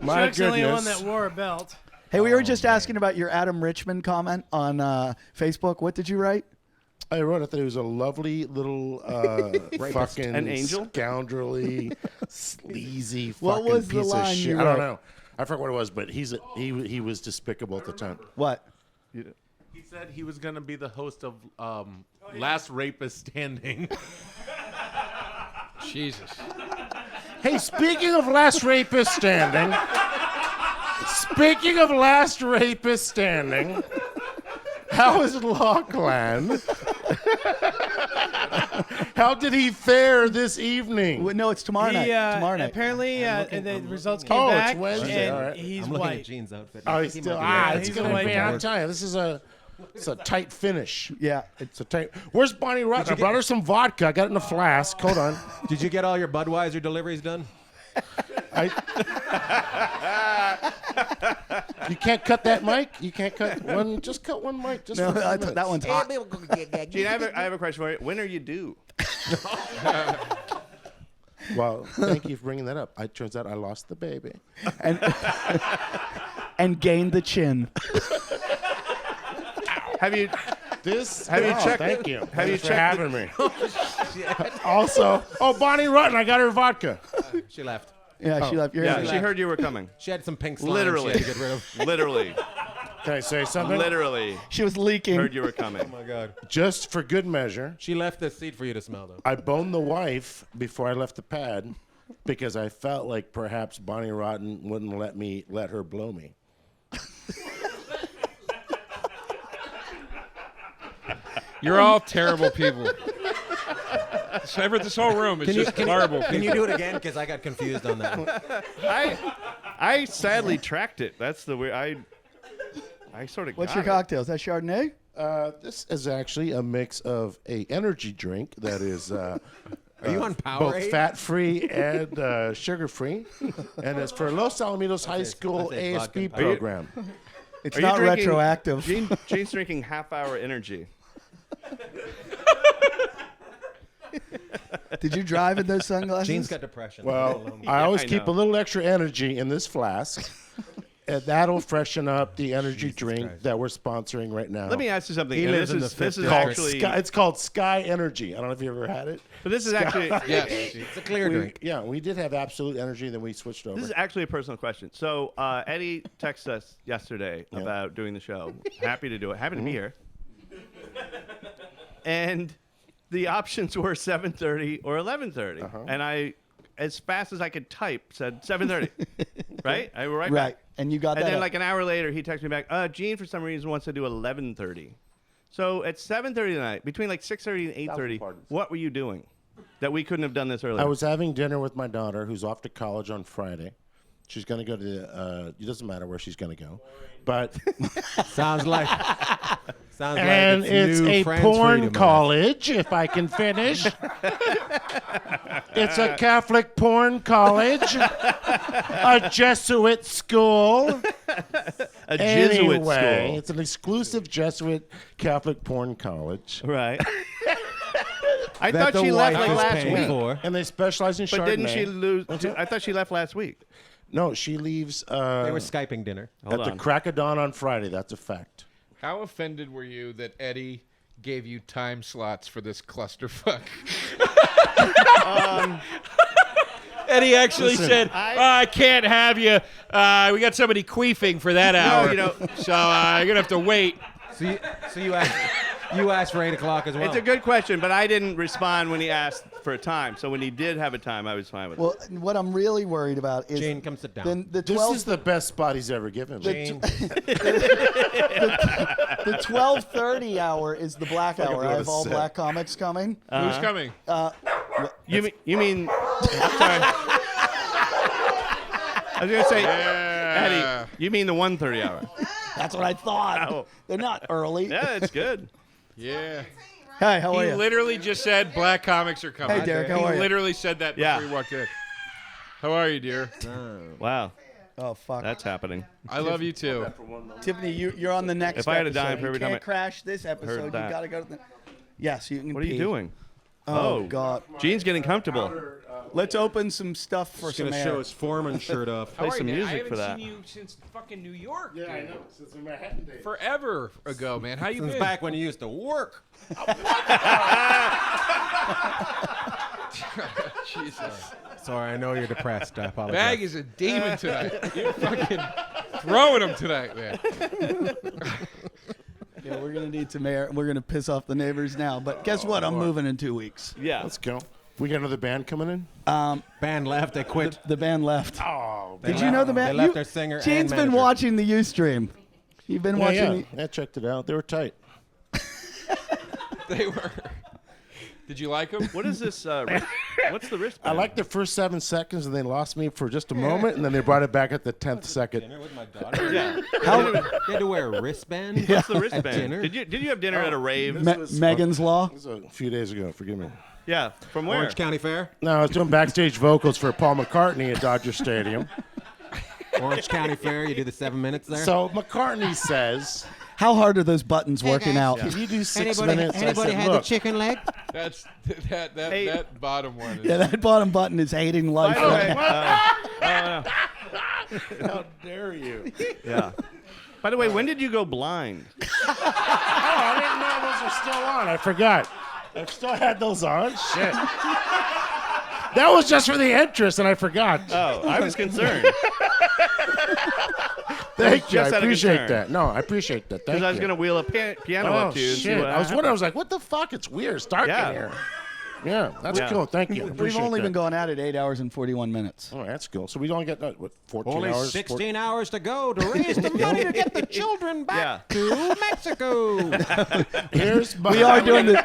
My Chuck's the only one goodness. that wore a belt. Hey, we were just asking about your Adam Richmond comment on Facebook. What did you write? I wrote. I thought he was a lovely little fucking An angel? scoundrelly, sleazy What fucking was the piece line of shit. you I don't wrote? know. I forgot what it was, but he was despicable at the time. What? He said he was going to be the host of Last Rapist Standing. Jesus. Hey, speaking of last rapist standing, how is Lachlan? How did he fare this evening? No, it's tomorrow night. Tomorrow night. Apparently, the results came Oh, it's back, Wednesday, and all right. he's I'm looking at white. Gene's outfit. Oh, he's He still might be it's he's a gonna white be. boy. I'm telling you, it's a tight finish. Yeah. It's a tight. Where's Bonnie Rotten? I brought her some vodka. I got it in a flask. Hold on. Did you get all your Budweiser deliveries done? You can't cut that mic. You can't cut one. Just cut one mic. Just No, for a few that minutes. one's hot. Gene, I have a question for you. When are you due? Well, thank you for bringing that up. It turns out I lost the baby. And gained the chin. Have you? This. Have you checked- Thank you. have you Thanks for checked having me? Also, Bonnie Rotten. I got her vodka. She left. Yeah, she left. Yeah, You're she heard you were coming. She had some pink slime Literally. she had to get rid of. Literally. Can I say something? Literally. She was leaking. Heard you were coming. Oh my God. Just for good measure, She left the seat for you to smell, though. I boned the wife before I left the pad because I felt like perhaps Bonnie Rotten wouldn't let her blow me. You're all terrible people. This whole room is just horrible people. Can you do it again? Because I got confused on that one. I sadly tracked it. That's the weird. I sort of. What's got your cocktail? Is that Chardonnay? This is actually a mix of a energy drink that is Are you on both Powerade? fat-free and sugar-free, and it's for Los Alamitos High School say vodka ASB and Powerade. program. It's Are you not drinking- retroactive. Jane's drinking half-hour energy. Did you drive in those sunglasses? Gene's got depression. Well, I always I keep a know. little extra energy in this flask, and that'll freshen up the energy drink Christ. that we're sponsoring right now. Let me ask you something. He and lives in the this fifth is Called actually. Sky, it's called Sky Energy. I don't know if you ever had it. But this is actually. Yes. It's a clear drink. Yeah, we did have Absolute Energy, then we switched over. This is actually a personal question. So Eddie texted us yesterday about doing the show. Happy to do it. Happy to be here. And the options were 7:30 or 11:30, and I, as fast as I could type, said 7:30. Right? I were right. Right. Back. And you got And that. then up. like an hour later, he texted me back. Gene, for some reason, wants to do 11:30. So at 7:30 tonight, between like 6:30 and 8:30, what were you doing that we couldn't have done this earlier? I was having dinner with my daughter, who's off to college on Friday. She's going to go to it doesn't matter where she's going to go, but Sounds like. and it's new a friends porn freedom. college, if I can finish. It's a Catholic porn college, a Jesuit school. A Jesuit Anyway, school. it's an exclusive Jesuit Catholic porn college. Right. I That thought she the left wife like is last paying week. for. And they specialize in But Chardonnay. didn't she lose? I thought she left last week. No, she leaves They were Skyping dinner. at the crack of dawn on Friday. That's a fact. How offended were you that Eddie gave you time slots for this clusterfuck? Eddie actually said, I can't have you. We got somebody queefing for that hour. So you're going to have to wait. So you asked for 8 o'clock as well. It's a good question, but I didn't respond when he asked for a time. So when he did have a time, I was fine with it. Well, what I'm really worried about is Jane, come sit down. then the This 12 is the best spot he's ever given me. Jane, the 12:30 hour is the black hour. go I to have all set. black comics coming. Who's coming? You mean? I'm sorry. I was gonna say, Eddie. You mean the 1:30 hour? That's what I thought. Oh. They're not early. Yeah, it's good. Yeah. Hey, how are He you? literally just said black comics are coming. Hey, Derek, how he are you? literally said that Yeah. before he walked in. How are you, dear? Wow, Oh fuck. that's happening. I love you too. Tiffany, you're on the next. If I had a dime episode. for every you time can't crash this episode. You that. gotta go to the. Yes, you can. What are you pee. doing? Oh God. Gene's getting comfortable. Let's open some stuff for he's some gonna air. show his foreman shirt off. How are some you, man? music I haven't for that. seen you since fucking New York. Dude. know. Since Manhattan days. Forever ago, man. How you Since been? back when he used to work. Jesus. Sorry, I know you're depressed. I apologize. Bagg is a demon tonight. You're fucking throwing him tonight, man. Yeah, we're gonna need some air. We're gonna piss off the neighbors now. But guess what? I'm moving in 2 weeks. Yeah. Let's go. We got another band coming in? Band left. They quit. The band left. Oh, Did you know the band? They left their singer and Gene's been manager. watching the Ustream. You've been watching. I checked it out. They were tight. They were. Did you like him? What is this? What's the wristband? I liked the first 7 seconds, and they lost me for just a moment, and then they brought it back at the 10th second. Dinner with my daughter. Yeah. You had to wear a wristband. What's the wristband? dinner? Did you have dinner at a rave? Megan's Law. This was a few days ago. Forgive me. Yeah. From where? Orange County Fair. No, I was doing backstage vocals for Paul McCartney at Dodger Stadium. Orange County Fair. You do the 7 minutes there. So McCartney says, How hard are those buttons working out? "Can you do 6 minutes?" I said, had the "Look, chicken leg? That's that Hey. that bottom one. Is, Yeah, that bottom button is hating life. By the way, how dare you?" yeah. By the way, when did you go blind? I didn't know those were still on. I forgot. I still had those on. Shit. That was just for the entrance, and I forgot. Oh, I was concerned Thank you. I just out of appreciate concern. that. No, I appreciate that. Thank because I was you. gonna wheel a piano Oh up to you. And see shit! what I was happened. wondering. I was like, "What the fuck? It's weird. It's dark Yeah. in here." Yeah, that's Yeah. cool. Thank you. We've Appreciate only that. been going at it 8 hours and 41 minutes. Oh, that's cool. So we only got what 14 Only hours. 16 hours to go to raise the money to get the children back Yeah. to Mexico. Here's my, We are doing this.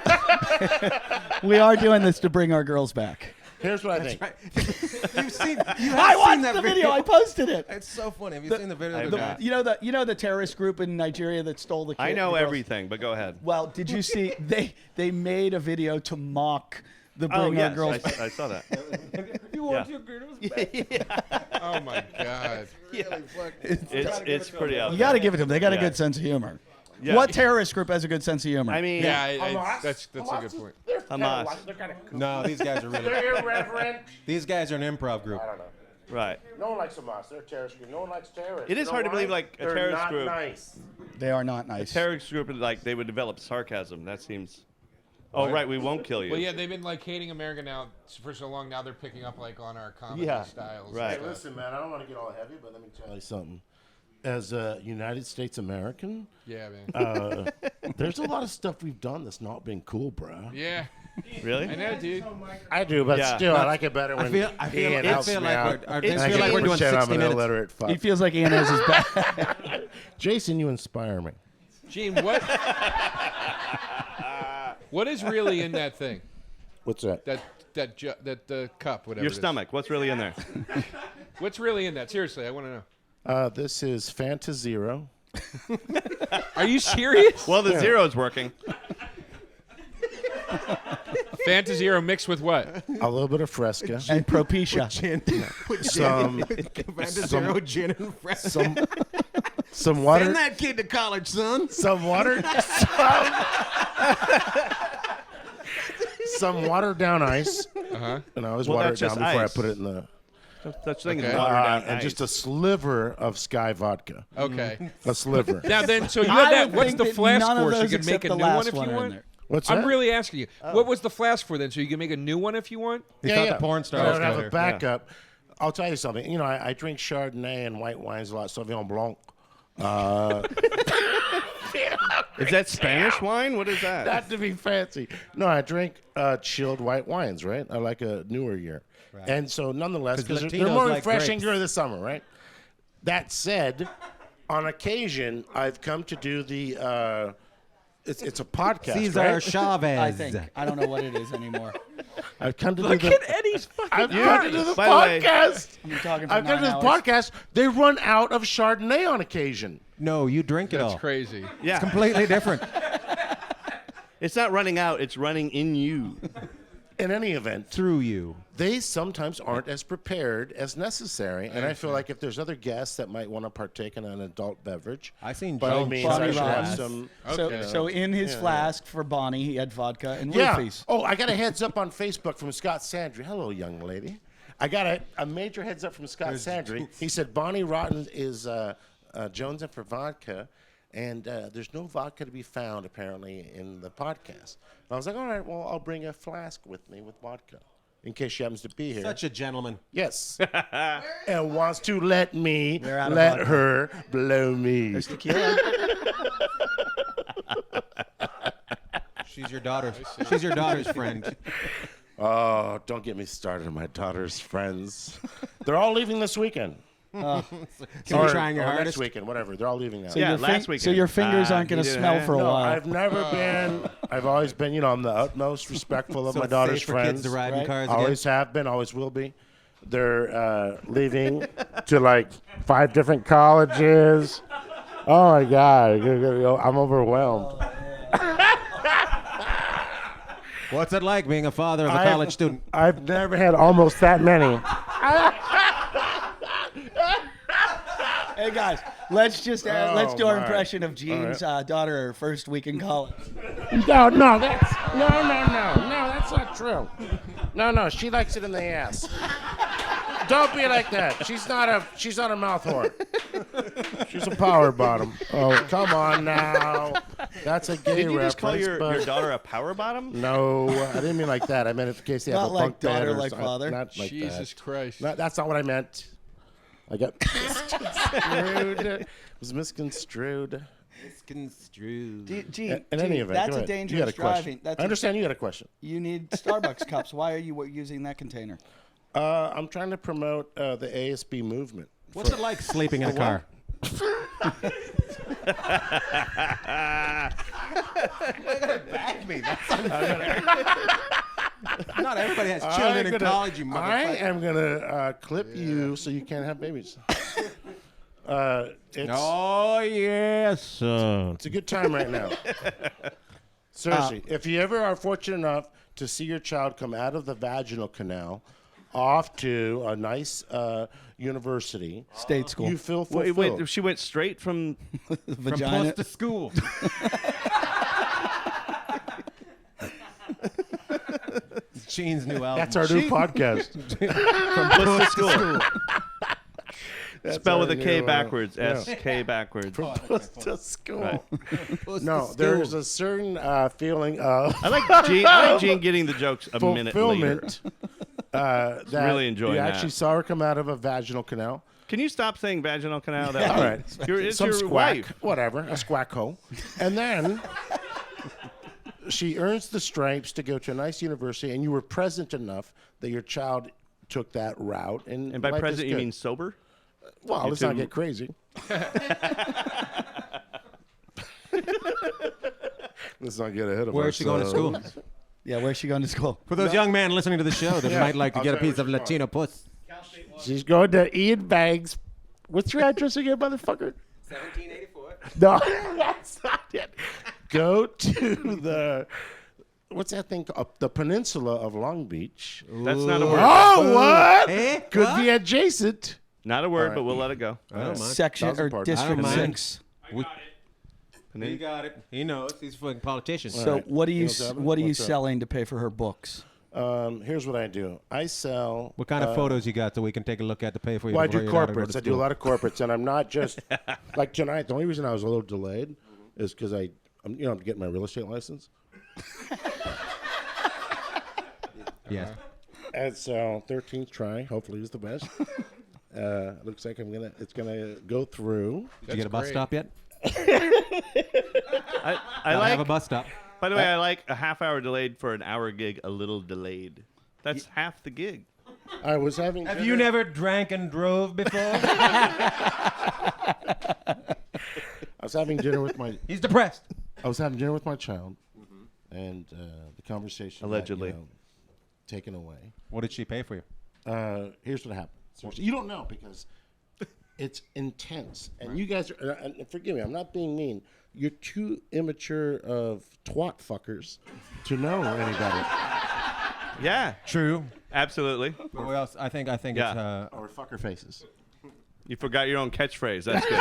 We are doing this to bring our girls back. Here's what I think. You've seen. You have I seen watched that the video. I posted it. It's so funny. Have you seen the video? of the guy? You know the terrorist group in Nigeria that stole the. I kid- know the girls? everything, but go ahead. Well, did you see they made a video to mock the Oh bring our yes, girls I saw that. You want your girls back? oh my god. It's pretty out You there. got to give it to them. They got a Yeah. good sense of humor. Yeah. What terrorist group has a good sense of humor? I mean, Yeah, that's a good point. Hamas. No, these guys are really. They're irreverent. These guys are an improv group. Right. No one likes Hamas. They're a terrorist group. No one likes terrorists. It is You know hard to why? believe, like, a They're terrorist not group- Nice. They are not nice. Terrorist group, like they would develop sarcasm. That seems. Oh right, we won't kill you. Well, yeah, they've been like hating America now for so long. Now they're picking up like on our comedy Yeah. styles. Right. and Hey, stuff. listen, man. I don't want to get all heavy, but let me tell you something. As a United States American, Yeah, man. there's a lot of stuff we've done that's not been cool, bro. Yeah, Really? I know, dude. I do, but Yeah. still, I like it better when I feel Ian helps me like out. we're, I It's feel like we're doing Pretend 60 I'm an minutes. illiterate fuck. He feels like Ian has his back. Jason, you inspire me. Gene, what? What is really in that thing? What's that? That cup, whatever. Your it is. stomach. What's really in there? What's really in that? Seriously, I want to know. This is Fanta Zero. Are you serious? Well, the zero's working. Fanta Zero mixed with what? A little bit of Fresca. And Propecia. Some Fanta Zero gin and Fresca. some water. Send that kid to college, son. Some water. Some watered down ice. Uh-huh. And I always Well, water it that's down just before ice. I put it in the. Such thing as Okay. watered down And ice. just a sliver of Sky vodka. Okay. A sliver. Now then, so you I have that. would What's think the that flask none of for? So you those can make except a the new one last if you are in want? there. What's I'm that? really asking you. What was the flask for then? So you can make a new one if you want? He thought the porn I stars would have were a there. backup. I'll tell you something. You know, I drink Chardonnay and white wines a lot, Sauvignon Blanc. Is that Spanish wine? What is that? Not to be fancy. No, I drink chilled white wines, right? I like a newer year. Right. And so nonetheless, 'Cause because they're Latinos more like refreshing grapes. during the summer, right? That said, on occasion, I've come to do the, it's a podcast, Cesar right? Chavez. I think. I don't know what it is anymore. I've come to Look do the, at Eddie's fucking. I've come to do the By the way- podcast. You're talking for I've come 9 to the hours. podcast. They run out of Chardonnay on occasion. No, you drink it That's all. crazy. Yeah. Completely different. It's not running out. It's running in you. In any event, Through you. they sometimes aren't as prepared as necessary, and I feel like if there's other guests that might want to partake in an adult beverage, I seen by all Joe means, Bonnie I should have Ross. some. Okay. So in his flask for Bonnie, he had vodka and Yeah. roofies. Oh, I got a heads up on Facebook from Scott Sandry. Hello, young lady. I got a major heads up from Scott Sandry. He said Bonnie Rotten is jonesing for vodka, and there's no vodka to be found apparently in the podcast. And I was like, all right, well, I'll bring a flask with me with vodka in case she happens to be here. Such a gentleman. Yes. And wants to let me They're out of let vodka. her blow me. There's tequila. She's your daughter. She's your daughter's friend. Oh, don't get me started on my daughter's friends. They're all leaving this weekend. Can you trying your or hardest? next weekend, whatever. They're all leaving now. Yeah, your last weekend. So your fingers aren't going you to didn't smell have- for a No, while. I've never been. I've always been. You know, I'm the utmost respectful of So my it's daughter's safe for friends. kids to ride in right? cars Always have been. Always will be. They're leaving to like 5 different colleges. Oh my God, I'm overwhelmed. What's it like being a father of a college student? I've never had almost that many. Hey guys, let's just let's do our my. impression of Jean's daughter her first week in college. No, that's no, that's not true. No, she likes it in the ass. Don't be like that. She's not a mouth whore. She's a power bottom. Oh, come on now. That's a gay Did you reference. just call your but daughter a power bottom? no, I didn't mean like that. I meant in case they have Not a like bunk bed daughter, or like something. father. Not like Jesus that. Christ. No, that's not what I meant. I got misconstrued. It was misconstrued. Misconstrued. Gene, In any event, that's go a ahead. dangerous You had a question. driving. That's I understand you had a question. You need Starbucks cups. Why are you using that container? I'm trying to promote the ASB movement. What's it like sleeping in a car? Back me. Not everybody has children in college, you I motherfucker. am gonna clip you so you can't have babies. It's, Oh, yes. it's a good time right now. Seriously, if you ever are fortunate enough to see your child come out of the vaginal canal off to a nice university, State school. you feel fulfilled. Wait, she went straight from. Vagina. Plus to school. Gene's new album. That's our new podcast. From Puss to school. Spell with our a K new, backwards. yeah. S-K backwards. Puss to school. Right. No, there's a certain feeling of I like Gene getting the jokes a minute later. fulfillment. That really enjoying you that. actually saw her come out of a vaginal canal. Can you stop saying vaginal canal? All right. It's Some your squack, wife. whatever, a squack hole. And then she earns the stripes to go to a nice university, and you were present enough that your child took that route. And by life is present, you good. mean sober? Well, let's not too- get crazy. Let's not get ahead of Where's she going to school? ourselves. Yeah, where's she going to school? For those young men listening to the show that Yeah, might like to I'll get a tell you piece of where she's Latino puss. She's going to Ian Bagg's. What's your address again, motherfucker? 1784. No, that's not it. Go to the what's that thing? The peninsula of Long Beach. That's not a word. Oh, what? Eh? Could be adjacent. Not a word, but we'll let it go. I don't mind. Section Thousand or pardons. District I don't mind. 6. He got it. He knows. He's a fucking politician. So right. what are you Neil Devin, what are you what's up? selling to pay for her books? Here's what I do. I sell. What kind of photos you got so we can take a look at to pay for you? Well, I do before your daughter go to corporates. I do a school? lot of corporates, and I'm not just like tonight. The only reason I was a little delayed is because I'm getting my real estate license, Yes. and so 13th try. Hopefully, is the best. Looks like it's gonna go through. Did you get a bus great. stop yet? I I have a like. bus stop. By the way, I like a half-hour delayed for an hour gig. A little delayed. That's half the gig. I was having. Have you never drank and drove before? I was having dinner with my. He's depressed. I was having dinner with my child, and the conversation got, Allegedly. taken away. What did she pay for you? Here's what happened. You don't know because it's intense, and you guys are. And forgive me, I'm not being mean. You're too immature of twat fuckers to know anybody. Yeah, True. absolutely. What else? I think Yeah. it's Or fucker faces. You forgot your own catchphrase. That's good.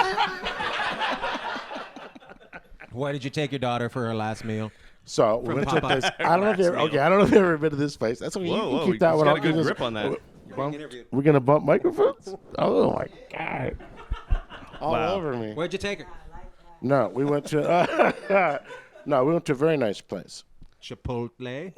why did you take your daughter for her last meal? So we went to Popeye. this. I don't know if you ever, okay. I don't know if you've ever been to this place. That's okay. Whoa, you can whoa, keep that he's one got up. a good Because grip on that. We're gonna bump microphones. Oh my god! All Wow. over me. Where'd you take her? No, we went to. No, we went to a very nice place. Chipotle.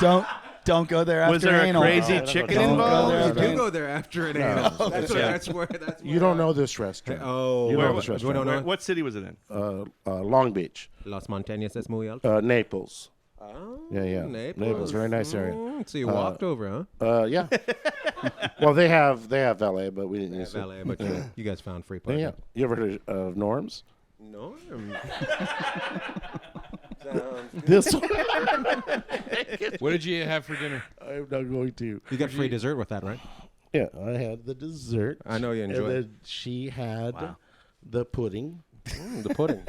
No. Don't go there after Was there a anal. crazy No, chicken don't go involved? there You after do anal. go there after an anal. That's where. You don't know this restaurant. Oh, You where know was- this we don't restaurant. know. What city was it in? Long Beach, Las Montañas es muy alto. Naples. Oh, Yeah. Naples, very nice area. So you walked over, huh? Yeah. Well, they have valet, but we didn't use it. Valet, but you guys found free Yeah, parking. yeah. You ever heard of Norm's? No. This one. What did you have for dinner? I'm not going to. You got free dessert with that, right? Yeah, I had the dessert. I know you enjoy And it. then she had the pudding. The pudding.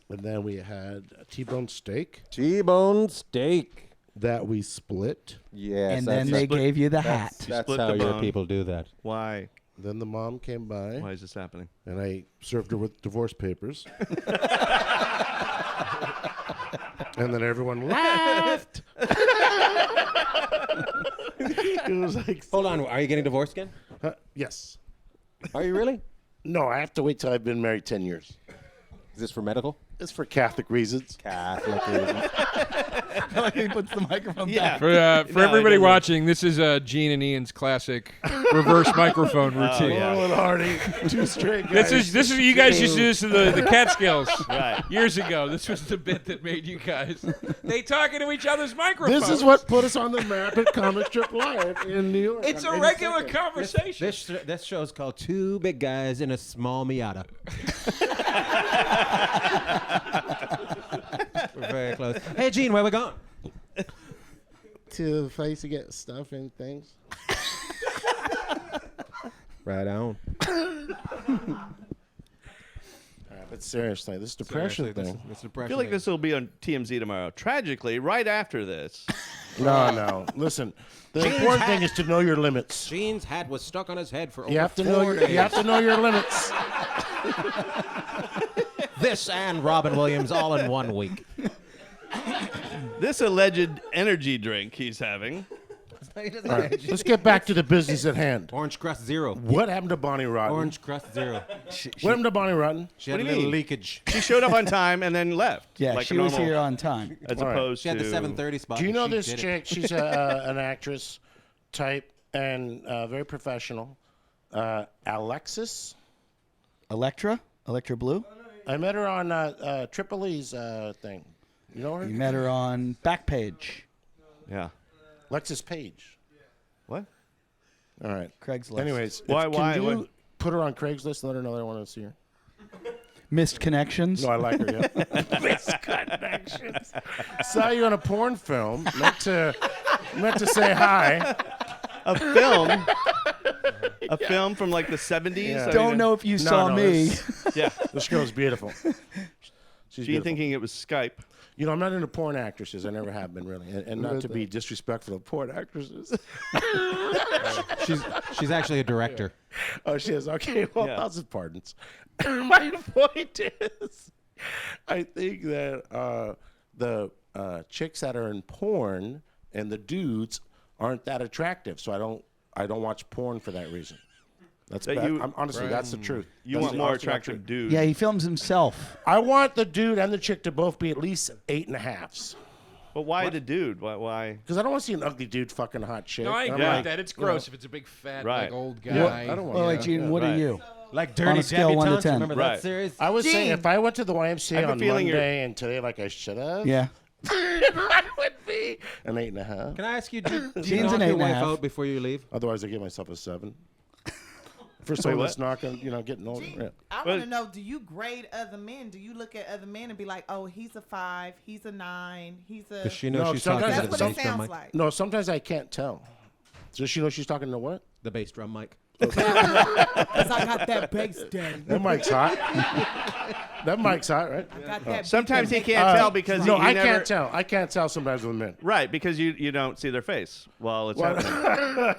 And then we had a T-bone steak T-bone steak. that we split. Yes. And then they gave you the hat. That's split how the your bone. people do that. Why? Then the mom came by, Why is this happening? and I served her with divorce papers. And then everyone laughed. It was like, Hold on. Are you getting divorced again? yes. Are you really? No, I have to wait till I've been married 10 years. Is this for medical? It's for Catholic reasons. Catholic reasons. Like he puts the microphone Yeah. For No, everybody it doesn't. watching, this is Gene and Ian's classic reverse microphone routine. yeah. Laurel and Hardy, two straight guys. This is you guys used to do this in the Catskills Right. years ago. This was the bit that made you guys. They talking to each other's microphones. This is what put us on the map at Comic Strip Live in New York. It's a on regular 82nd. conversation. This show's called Two Big Guys in a Small Miata. We're very close. Hey, Gene, where we going? To the place to get stuff and things. Right on. But seriously, this depression thing. This I feel like this will be on TMZ tomorrow. Tragically, right after this. No. Listen, the important thing is to know your limits. Gene's hat was stuck on his head for You over have to know. 4 You days. have to know your limits. This and Robin Williams all in 1 week. This alleged energy drink he's having. All right, let's get back to the business at hand. Orange Crust Zero. What happened to Bonnie Rotten? Orange Crust Zero. What happened to Bonnie Rotten? She had What a do you little mean? leakage. She showed up on time and then left. Yeah, like she a was normal- here on time. As All right. opposed She had the to 7:30 spot. Do you and know she this did it. chick? She's an actress type and very professional. Alexis. Electra Blue. I met her on Triple E's thing. You know her? You met her on Backpage. Yeah. Alexis Page. What? All right. Craigslist. Anyways, Why- can why- you why- put her on Craigslist? Let her know that I want to see her. Missed Connections. No, I like her. Yeah. Misconnections. Saw you on a porn film. Meant to say hi. A film. A film from like the 70s. Yeah. I Don't mean, know if you saw me. This girl's beautiful. She's Gene beautiful. thinking it was Skype. You know, I'm not into porn actresses. I never have been really, and not to be disrespectful of porn actresses. She's actually a director. Oh, she is. Okay, well, Yeah. 1,000 pardons. My point is, I think that the chicks that are in porn and the dudes aren't that attractive. So I don't watch porn for that reason. That's That bad. you- Honestly, that's the truth. You That's want the more honest to God attractive truth. dudes. Yeah, he films himself. I want the dude and the chick to both be at least 8.5s. But why the dude? Why? Because I don't want to see an ugly dude fucking a hot chick. No, I And I'm agree Yeah. with that. It's gross if it's a big fat Right. like old guy. Yeah, I don't want Well, that. like Gene, what right. are you? Like On Dirty a scale 1 to Debutantes. 10. Remember Right. that series? I was saying Gene. if I went to the I YMCA have a on feeling you're- Monday and today like I should have, Yeah. I would be an 8.5. Can I ask you, do you Gene's knock an your wife 8.5. out before you leave? Otherwise, I give myself a 7. For someone what? that's not going, getting older. Gene, Yeah. I Well- want to know, do you grade other men? Do you look at other men and be like, oh, he's a 5, he's a 9, he's a... Because she knows No, she's sometimes- talking to That's the what it bass drum sounds mic. like. No, sometimes I can't tell. Does she know she's talking to what? The bass drum mic. Because I got that bass daddy. That mic's hot. That mic's hot, right? I got that Sometimes he beat can't tell because no, he I never, can't tell. I can't tell sometimes with men. Right, because you don't see their face while it's happening.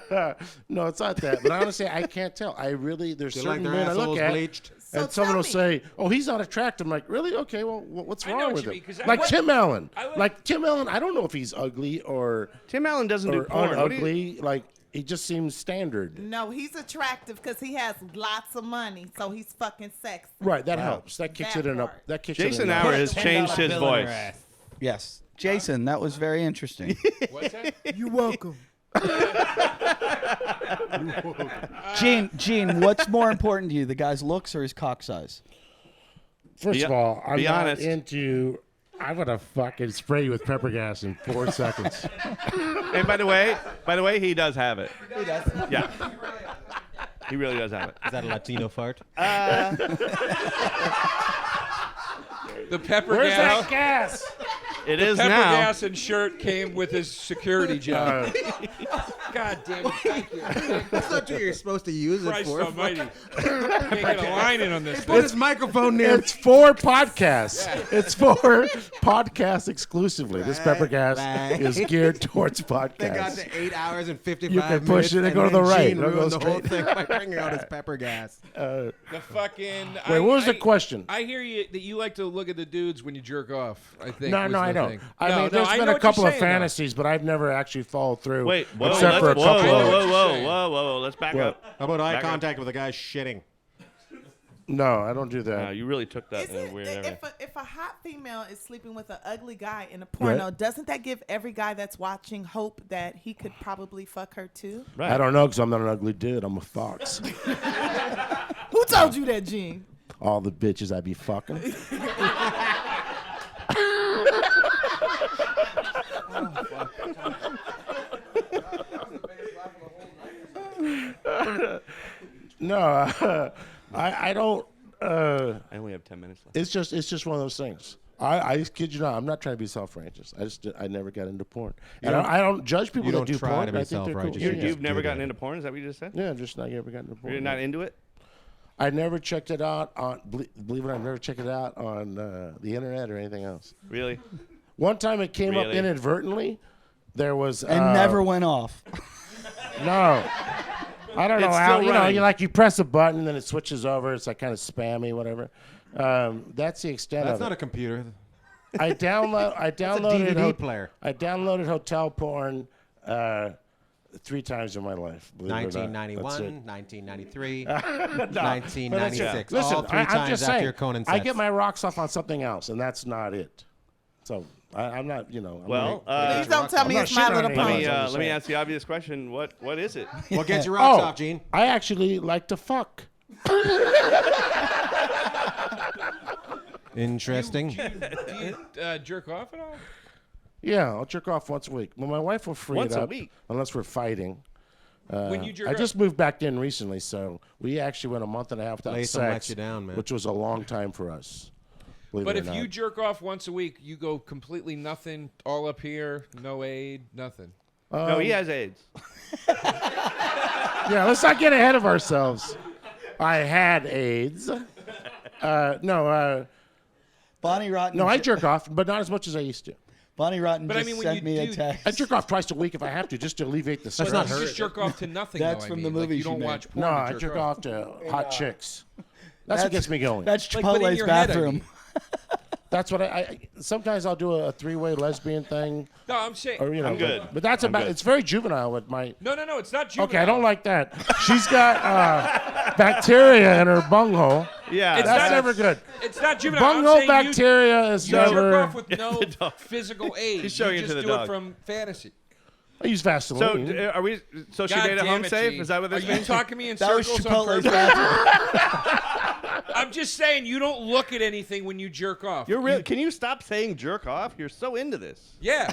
No, it's not that. But honestly, I can't tell. There's They like certain their men I look assholes at, bleached. and So someone will tell me. say, "Oh, he's not attractive." I'm like, "Really? Okay. Well, what's I know wrong what with you him?" mean, 'cause I Like would- Tim Allen. I would- Like Tim Allen. I don't know if he's ugly or Tim Allen doesn't do porn. What do you- ugly. Like he just seems standard. No, he's attractive because he has lots of money, so he's fucking sexy. Right. That helps. That kicks That it in up. part. That kicks Jason it in up. Hour has changed his voice. Yes. Jason, that was very interesting. What's that? You're welcome. Gene, what's more important to you, the guy's looks or his cock size? First Be- of all, I'm be not honest. into. I'm gonna fucking spray you with pepper gas in 4 seconds. And by the way, he does have it. He does. Yeah. He really does have it. Is that a Latino fart? The pepper Where's gas. that gas? It is Pepper now. gas and shirt came with his security job. God damn it! Thank you. That's not what you're supposed to use Christ Almighty! Can't get a line in on this Put thing. his microphone near. It's for podcasts. It's for podcasts exclusively. This pepper gas Right. is geared towards They got podcasts. to 8 hours and 55 You can minutes. push it and go to then the right. Gene It'll go ruined the whole straight. thing by bringing out his pepper gas. The fucking. Wait, what was the question? I hear you that you like to look at the dudes when you jerk off. I think. No, was I the don't. thing. I No, mean, no, there's I been know a what you're couple of saying, though. fantasies, but I've never actually followed through. Wait, whoa, except for a whoa, couple whoa, of. whoa, whoa, saying. whoa, whoa, whoa. Let's back What? up. How about eye Back up. contact with a guy shitting? No, I don't do that. No, you really took that Is in a it, weird area. if a hot female is sleeping with an ugly guy in a porno, Right. doesn't that give every guy that's watching hope that he could probably fuck her too? I don't know because I'm not an ugly dude. I'm a fox. Who told you that, Gene? All the bitches I be fucking. No, I don't. I only have 10 minutes left. It's just one of those things. I kid you not. I'm not trying to be self-righteous. I never got into porn, and I don't judge people you that don't do try porn. to be I think they're cool. self-righteous. Yeah, You yeah. You've never do gotten that. into porn? Is that what you just said? Yeah, just not ever gotten into porn. You're not into it? I never checked it out on. Believe it or not, I never checked it out on the internet or anything else. Really? One time it came up Really? inadvertently. There was And never went off. No. I don't know It's how. still You know, running. you press a button and then it switches over. It's like kind of spammy, whatever. That's the extent That's of not it. a computer. I downloaded DVD player. I downloaded hotel porn 3 times in my life. believe it or not. 1991, That's it. 1993, But that's it. 1996. Listen, all 3 I'm times just after saying, your Conan I sets. get my rocks off on something else, and that's not it. So I'm not, I'm Well, not- Please don't tell me I'm it's not My shitting Little on let anyone. me Pony. I'm just let me saying. ask the obvious question. What is it? What gets your rocks off, Gene? I actually like to fuck. Interesting. Do you jerk off at all? Yeah, I'll jerk off once a week. Well, my wife will free Once it a up week? unless we're fighting. When you jerk I off- just moved back in recently, so we actually went a month and a half without Latham sex, lets you down, man. which was a long time for us. believe But it or if you not. jerk off once a week, you go completely nothing, all up here, no aid, nothing. No, he has AIDS. Yeah, let's not get ahead of ourselves. I had AIDS. Bonnie Rotten. No, I jerk off, but not as much as I used to. Bonnie Rotten But I just mean, when sent you me a do- text. I jerk off twice a week if I have to, just to alleviate the stress. not You hurt. just jerk off to nothing. That's though, from I the mean. Like, movies you don't you watch made. porn. No, to I jerk off to hot chicks. That's what gets me going. That's Like, but in Chipotle's your head, I bathroom. mean. That's what I sometimes I'll do a three-way lesbian thing, No, I'm saying. or I'm good. But that's I'm about. good. It's very juvenile with my. No, it's not juvenile. Okay, I don't like that. She's got bacteria in her bunghole. Yeah, It's That's not- never good. It's not juvenile. I'm Bunghole saying bacteria is You jerk never. off with no physical aid. He's showing you it to just the do dog. it from fantasy. I use So Vaseline. are we? So she God made it damn home it, safe? Gene. Is that what this Are you means? talking me in That was circles on Chipotle's purpose? bathroom. I'm just saying you don't look at anything when you jerk off. You're real. Can you stop saying jerk off? You're so into this. Yeah.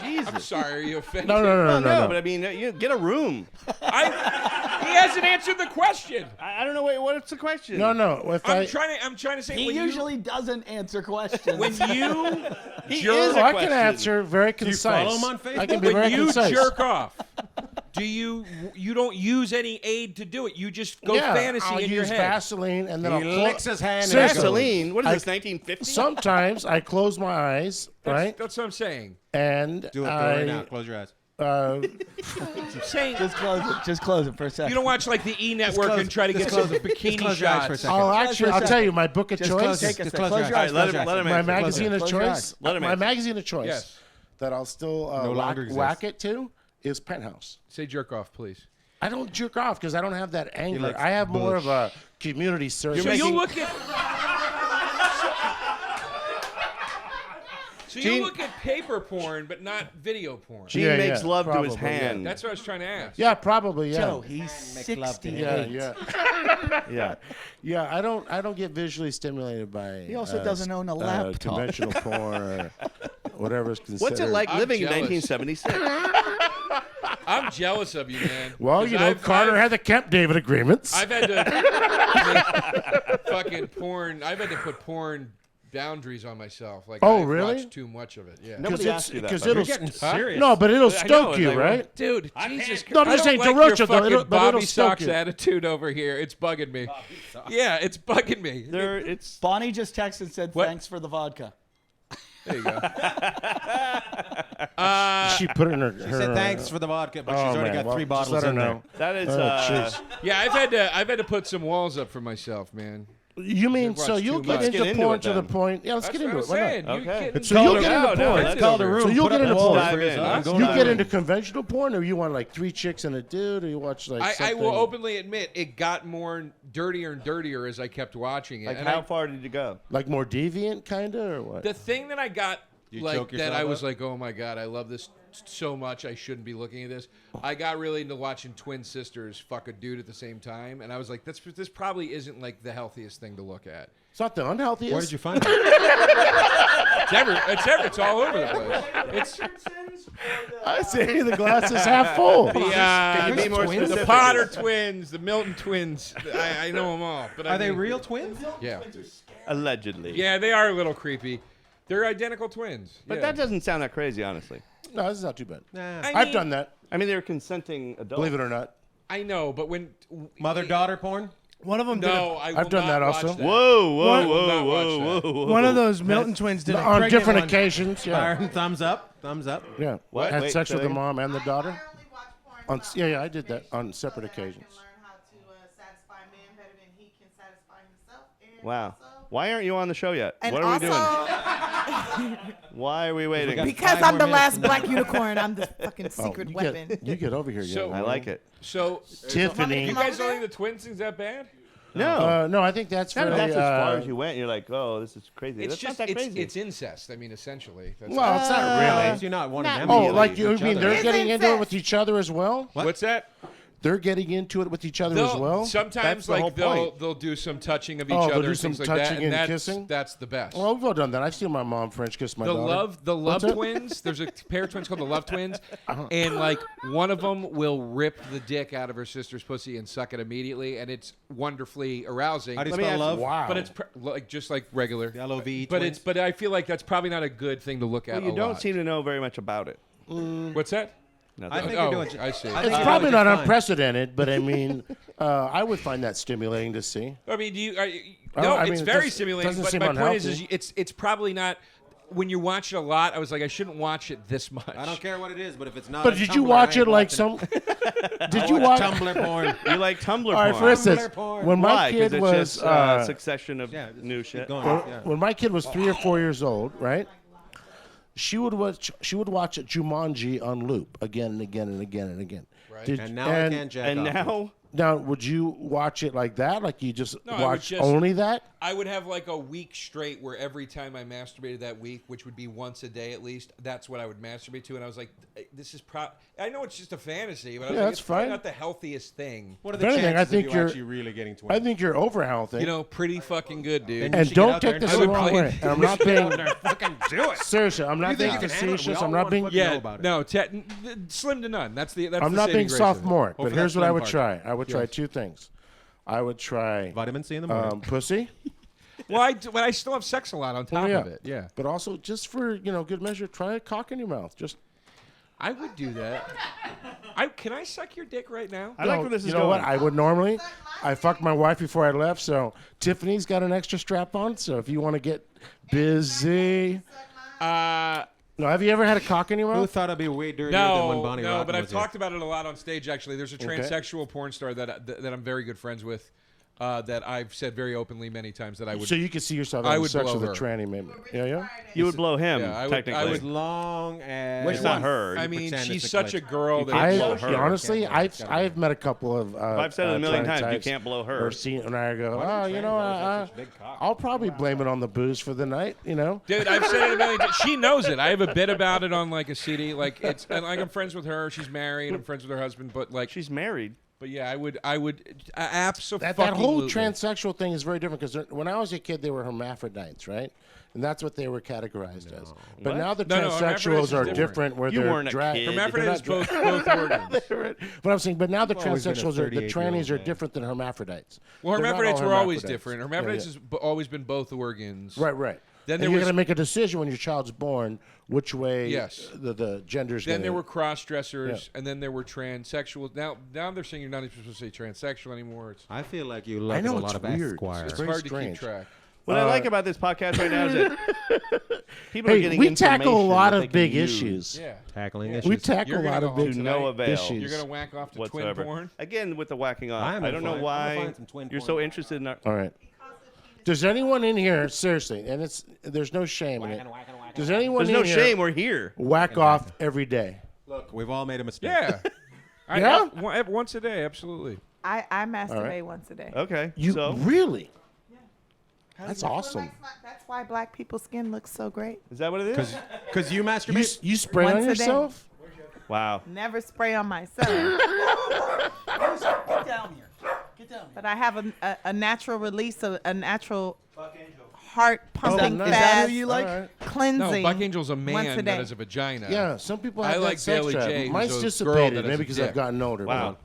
Jesus. I'm sorry. Are you offended? No, but I mean, you get a room. He hasn't answered the question. I don't know. Wait, what's the question? No. If I'm trying to say He when usually doesn't answer questions. when you He jerk, is a I can question. answer very concise. follow him on Facebook? I can be when very you concise. jerk off, do you don't use any aid to do it? You just go yeah, fantasy I'll in your use head. Vaseline and then He I'll clo- licks his hand. Seriously. Vaseline. What is I- this? 1950? Sometimes I close my eyes, right, That's what I'm saying. and Do it right now. Close your eyes. I'm saying Just close it. Just close it for a second. you don't watch like the E Network and try to get some bikini close your eyes for a shots. second. I'll tell you my book of Just choice. close it. Just Close close your your eyes. eyes. Let him My answer. magazine of Close your choice. eyes. Let him My answer. magazine of choice Yes. that I'll still No longer exists. whack it to is Penthouse. Say jerk off, please. I don't jerk off because I don't have that anger. likes I have more bush. of a community service. So you making- look at. So you Gene- look at paper porn, but not video porn. Gene Yeah, makes yeah, love to his probably, yeah. hand. That's what I was trying to ask. Yeah, probably. Yeah. Joe, he's 68. Yeah. Yeah, I don't get visually stimulated by. He also doesn't own a laptop. Conventional porn or whatever is considered. What's it like I'm living jealous. in 1976? I'm jealous of you, man. Well, 'Cause you know, Carter had the Camp David agreements. I've had to make fucking porn. I've had to put porn boundaries on myself. Like, Oh, I've really? watched too much of it. Yeah. Nobody asked you that. Because though. it'll You're getting serious. no, but it'll I know, stoke it's you, like, right? Dude, Jesus Christ. No, I'm just I saying, don't like Derosa, your though, fucking but it'll Bobby stoke Socks you. attitude over here. It's bugging me. Yeah, it's bugging me. It's Bonnie just texted and said, What? thanks for the vodka. There you go. She put it in her. She said thanks for the vodka, but she's already got 3 just bottles let her in there. know. that is. jeez. Yeah, I've had to put some walls up for myself, man. You mean I've so watched you'll too get much. into Let's get into porn it to the then. point? Yeah, let's That's get what into I'm it. Why saying. not? You Okay. getting So you'll get into no, porn. let's Call the room. So you'll put get up into the porn. walls Dive for his in. eyes. Go You dive get in. into conventional porn, or you want like 3 chicks and a dude, or you watch like I something? will openly admit it got more dirtier and dirtier as I kept watching it. Like, And how far did you go? like more deviant, kind of, or what? the thing that I got You like choke that yourself I was up? like, oh my god, I love this so much. I shouldn't be looking at this. I got really into watching twin sisters fuck a dude at the same time, and I was like, this probably isn't like the healthiest thing to look at. It's not the unhealthiest. Where did you find it? It's all over the place. It's I say the glass is half full. Can you be more the specific? Potter twins, the Milton twins. I know them all. But Are they real twins? Yeah, Allegedly. yeah, they are a little creepy. They're identical twins. But yeah. that doesn't sound that crazy, honestly. No, this is not too bad. Nah. I I've mean, done that. I mean, they're consenting adults. Believe it or not. I know, but when Mother-daughter porn? One of them did no, I will I've done not that watch also. that. Whoa, whoa, I will whoa, not watch whoa, that. whoa, whoa. one of those Milton twins did a On pregnant different one. occasions, yeah. Byron, thumbs up. Thumbs up. Yeah. What? Had Wait, sex say with the again? mom and the daughter. I only watch porn so Yeah, I did that on separate so that I occasions. can learn how to satisfy a man better than he can satisfy himself. And Wow. also- Why aren't you on the show yet? And What are we also, doing? Why are we waiting? got- because 5 I'm more the minutes last in the black night. unicorn, I'm the fucking Oh, secret you weapon. Get, you get over here, So- young I man. like it. So, Tiffany. you guys don't think the twin thing's that bad? No. No, I think that's very. That's as far as you went. You're like, oh, this is crazy. It's That's just not that it's, crazy. it's incest. I mean, essentially. That's Well, it's not really. You're not wanting Not them. Oh, to like each you mean other. they're It's getting into it incest. with each other as well? What's that? They're getting into it with each other as well? That's Sometimes the whole like they'll do some touching of each Oh, they'll other do and some things like that, touching and that's kissing? that's the best. Well, we've all done that. I've seen my mom French kiss my daughter. The love What's that? twins. There's a pair of twins called the love twins, Uh-huh. and like one of them will rip the dick out of her sister's pussy and suck it immediately, and it's wonderfully arousing. How do you Let me spell ask- love? Wow. But it's like just like regular. L-O-V-E But twins? but I feel like that's probably not a good thing to look at. Well, you a don't lot. seem to know very much about it. What's that? No, I think Oh, you're doing. I see. I think It's you're probably doing not just fine. unprecedented, but I mean, I would find that stimulating to see. I mean, do you? I No, mean, it's it very doesn't stimulating. But seem my point is unhealthy. it's probably not. When you watch it a lot, I was like, I shouldn't watch it this much. I don't care what it is, but if it's not. But a did you Tumblr, watch I ain't it like watching some? Did you watch Tumblr porn? You like Tumblr All right, porn? for instance, Tumblr porn. when my Why? 'Cause kid it's was just succession of new just shit. keep going. Yeah. when my kid was 3 or 4 years old, right? She would watch Jumanji on loop again and again and again and again. Right. And now I can't jack And off. now, Now, would you watch it like that? Like you just No, I would watch just- only that? I would have like a week straight where every time I masturbated that week, which would be once a day at least, that's what I would masturbate to. And I was like, this is I know it's just a fantasy, but I was Yeah, like, that's it's probably fine. not the healthiest thing. What are If the anything, chances I of think you you're- actually really getting I 20? think you're over healthy. You know, pretty fucking good, dude. Then you and should get don't out there take and this do the it. wrong way. And I'm not being Fucking do it. seriously. I'm not being think you can handle it? We facetious. all I'm not want being. fucking- know Yeah, about it. no, slim to none. That's the. That's I'm the not saving being grace of it. sophomoric. Oh, But for that here's what I slim would part. try. I would try Yes. 2 things. I would try Vitamin C in the morning. pussy. Well, I still have sex a lot on top yeah. of it. Yeah, But also, just for good measure, try a cock in your mouth. Just I would do that. Can I suck your dick right now? I like where this is you know going. what? I would normally. I fucked my wife before I left, so Tiffany's got an extra strap on. So if you want to get busy, no. Have you ever had a cock in your Who mouth? thought it'd be way dirtier than when No, Bonnie no, Rotten but I've was here? talked about it a lot on stage. Actually, there's a transsexual porn star that I'm very good friends with. That I've said very openly many times that I would. So you could see yourself I having would sex blow with a her. tranny, maybe. Yeah. You would blow him, Yeah, I would- technically. I would- As long as It's not her. I You mean, pretend she's it's a such a glitch. girl that can't I blow her. honestly, Can't blow her. I've met a couple of. I've said it a million tranny times. You types can't blow her. Or seen, and I go, I'll probably blame it on the booze for the night. Dude, I've said it a million times. She knows it. I have a bit about it on like a CD. Like and like I'm friends with her. She's married. I'm friends with her husband. But like She's married. But yeah, I would absolutely. That whole transsexual thing is very different because when I was a kid, they were hermaphrodites, right? And that's what they were categorized as. But What? now the No, transsexuals hermaphrodites are is different. different where You they're weren't a kid. Hermaphrodites both organs. But I'm saying, but now the always been a transsexuals are the 38-year-old trannies are man. different than hermaphrodites. Well, They're not all hermaphrodites were always hermaphrodites. different. Hermaphrodites Yeah, has always been both organs. Right. Then And there you're was going to make a decision when your child's born which way Yes. the gender's Then going there were cross dressers, Yeah. and then there were transsexuals. Now they're saying you're not even supposed to say transsexual anymore. It's I feel like you look I at know a it's lot of weird. Esquire. Very hard to strange. keep track. What I like about this podcast right now is that people are Hey, getting we tackle a information lot that they of can big use issues. Yeah. Tackling Yeah. issues. We tackle You're a gonna lot go of home big to no avail. issues. You're gonna whack off to whatsoever. twin porn. Again, with the whacking off. I'm I don't know gonna find why some twin you're porn. so interested in our. All right. Does anyone in here, seriously, and there's no shame in it. Does anyone There's in no here shame. We're here. whack off every day? Look, we've all made a mistake. Yeah. Yeah? Once a day, absolutely. I masturbate once a day. Okay. You so really? That's awesome. That's why black people's skin looks so great. is that what it is? Because you masturbate. You spray Once on a day. yourself? Wow. Never spray on myself. Get down here. Get down here. But I have a natural release of a natural heart pumping nice. Is that fast who you like? All right. cleansing. No, Buck Angel's a once a man that day. has a vagina. Yeah, some people I have like that sex Bailey drive. J, who's Mine's a girl dissipated, that has maybe a because I've dick. gotten older. Wow.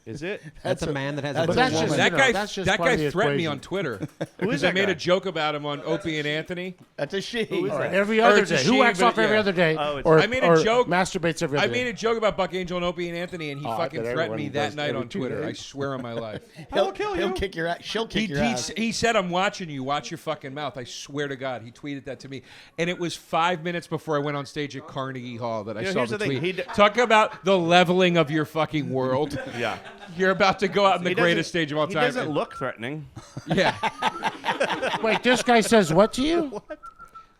Is it? That's a man that has a But that's woman. just- That you know, guy, that's just that part of guy the threatened me equation. on Twitter Who is because I that made guy? a joke about him on Opie and Anthony. That's a she. Who is All right, that? every Or other it's a day. she, Who whacks but off every yeah. other day? Oh, it's- or, I made a or joke. masturbates every I other made day. a joke about Buck Angel and Opie and Anthony, and he Oh, I fucking bet threatened me everyone that does night every on 2 Twitter. I days. swear on my life. He'll kick your ass. She'll kick your ass. He said, "I'm watching you. Watch your fucking mouth." I swear to God, he tweeted that to me, and it was 5 minutes before I went on stage at Carnegie Hall that I You know, saw here's the the thing, tweet. he Talk about the leveling of your fucking world. Yeah. You're about to go out in the He greatest doesn't- stage of all He time. doesn't look threatening. Yeah. Wait, this guy says what to you?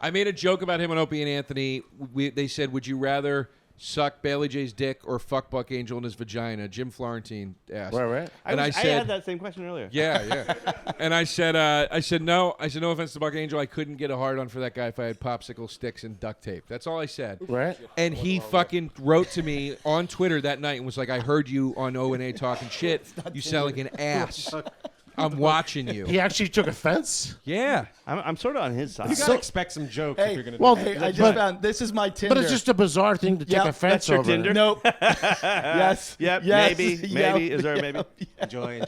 I made a joke about him and Opie and Anthony. They said, "Would you rather suck Bailey J's dick or fuck Buck Angel in his vagina?" Jim Florentine asked. Right. And I I said, had that same question earlier. Yeah. And I said no. I said, no offense to Buck Angel, I couldn't get a hard on for that guy if I had popsicle sticks and duct tape. That's all I said. Right. And he fucking wrote to me on Twitter that night and was like, "I heard you on O&A talking shit. You sound like an ass." I'm watching you. He actually took offense. Yeah. I'm sort of on his side. You gotta expect some jokes if Hey, you're gonna. well, do Hey, that. I just found this is my Tinder. But it's just a bizarre thing to take Yep, offense that's your over. Tinder? Nope. Yes. Yep. Yes. Maybe. Yep. Is there a maybe? Enjoy.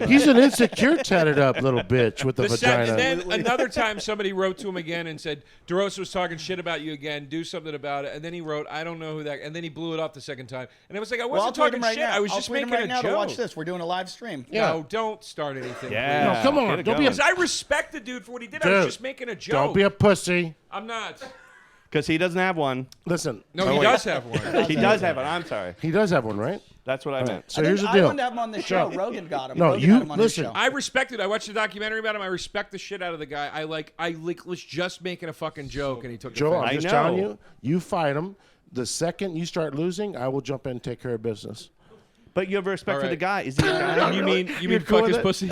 He's an insecure, tatted up little bitch with a vagina. And then another time somebody wrote to him again and said, Derosa was talking shit about you again. Do something about it. And then he wrote, I don't know who that. And then he blew it off the second time. And I was like, I Well, I'll wasn't tweet talking him right shit. now. I was I'll just tweet him making right a now joke. to watch this. We're doing a live stream. No, don't start anything. Yeah. please. Come on, Get it don't be a- going. Because I respect the dude for what he did. I was Dude, just making a joke. Don't be a pussy. I'm not. Because he doesn't have one. Listen. No, oh, he wait. does have one. He does have one. I'm sorry. He does have one, right? That's what I meant. So I here's think the deal. I wanted to have him on the show. Rogan got him. No, Rogan you- had him on his listen. show. I respect it. I watched the documentary about him. I respect the shit out of the guy. I was just making a fucking joke, and he took Joe, offense. I'm just I telling know. you, you fight him. The second you start losing, I will jump in and take care of business. But you have respect All for the right. guy. Is he a guy? You mean You're fuck cool with his it? pussy?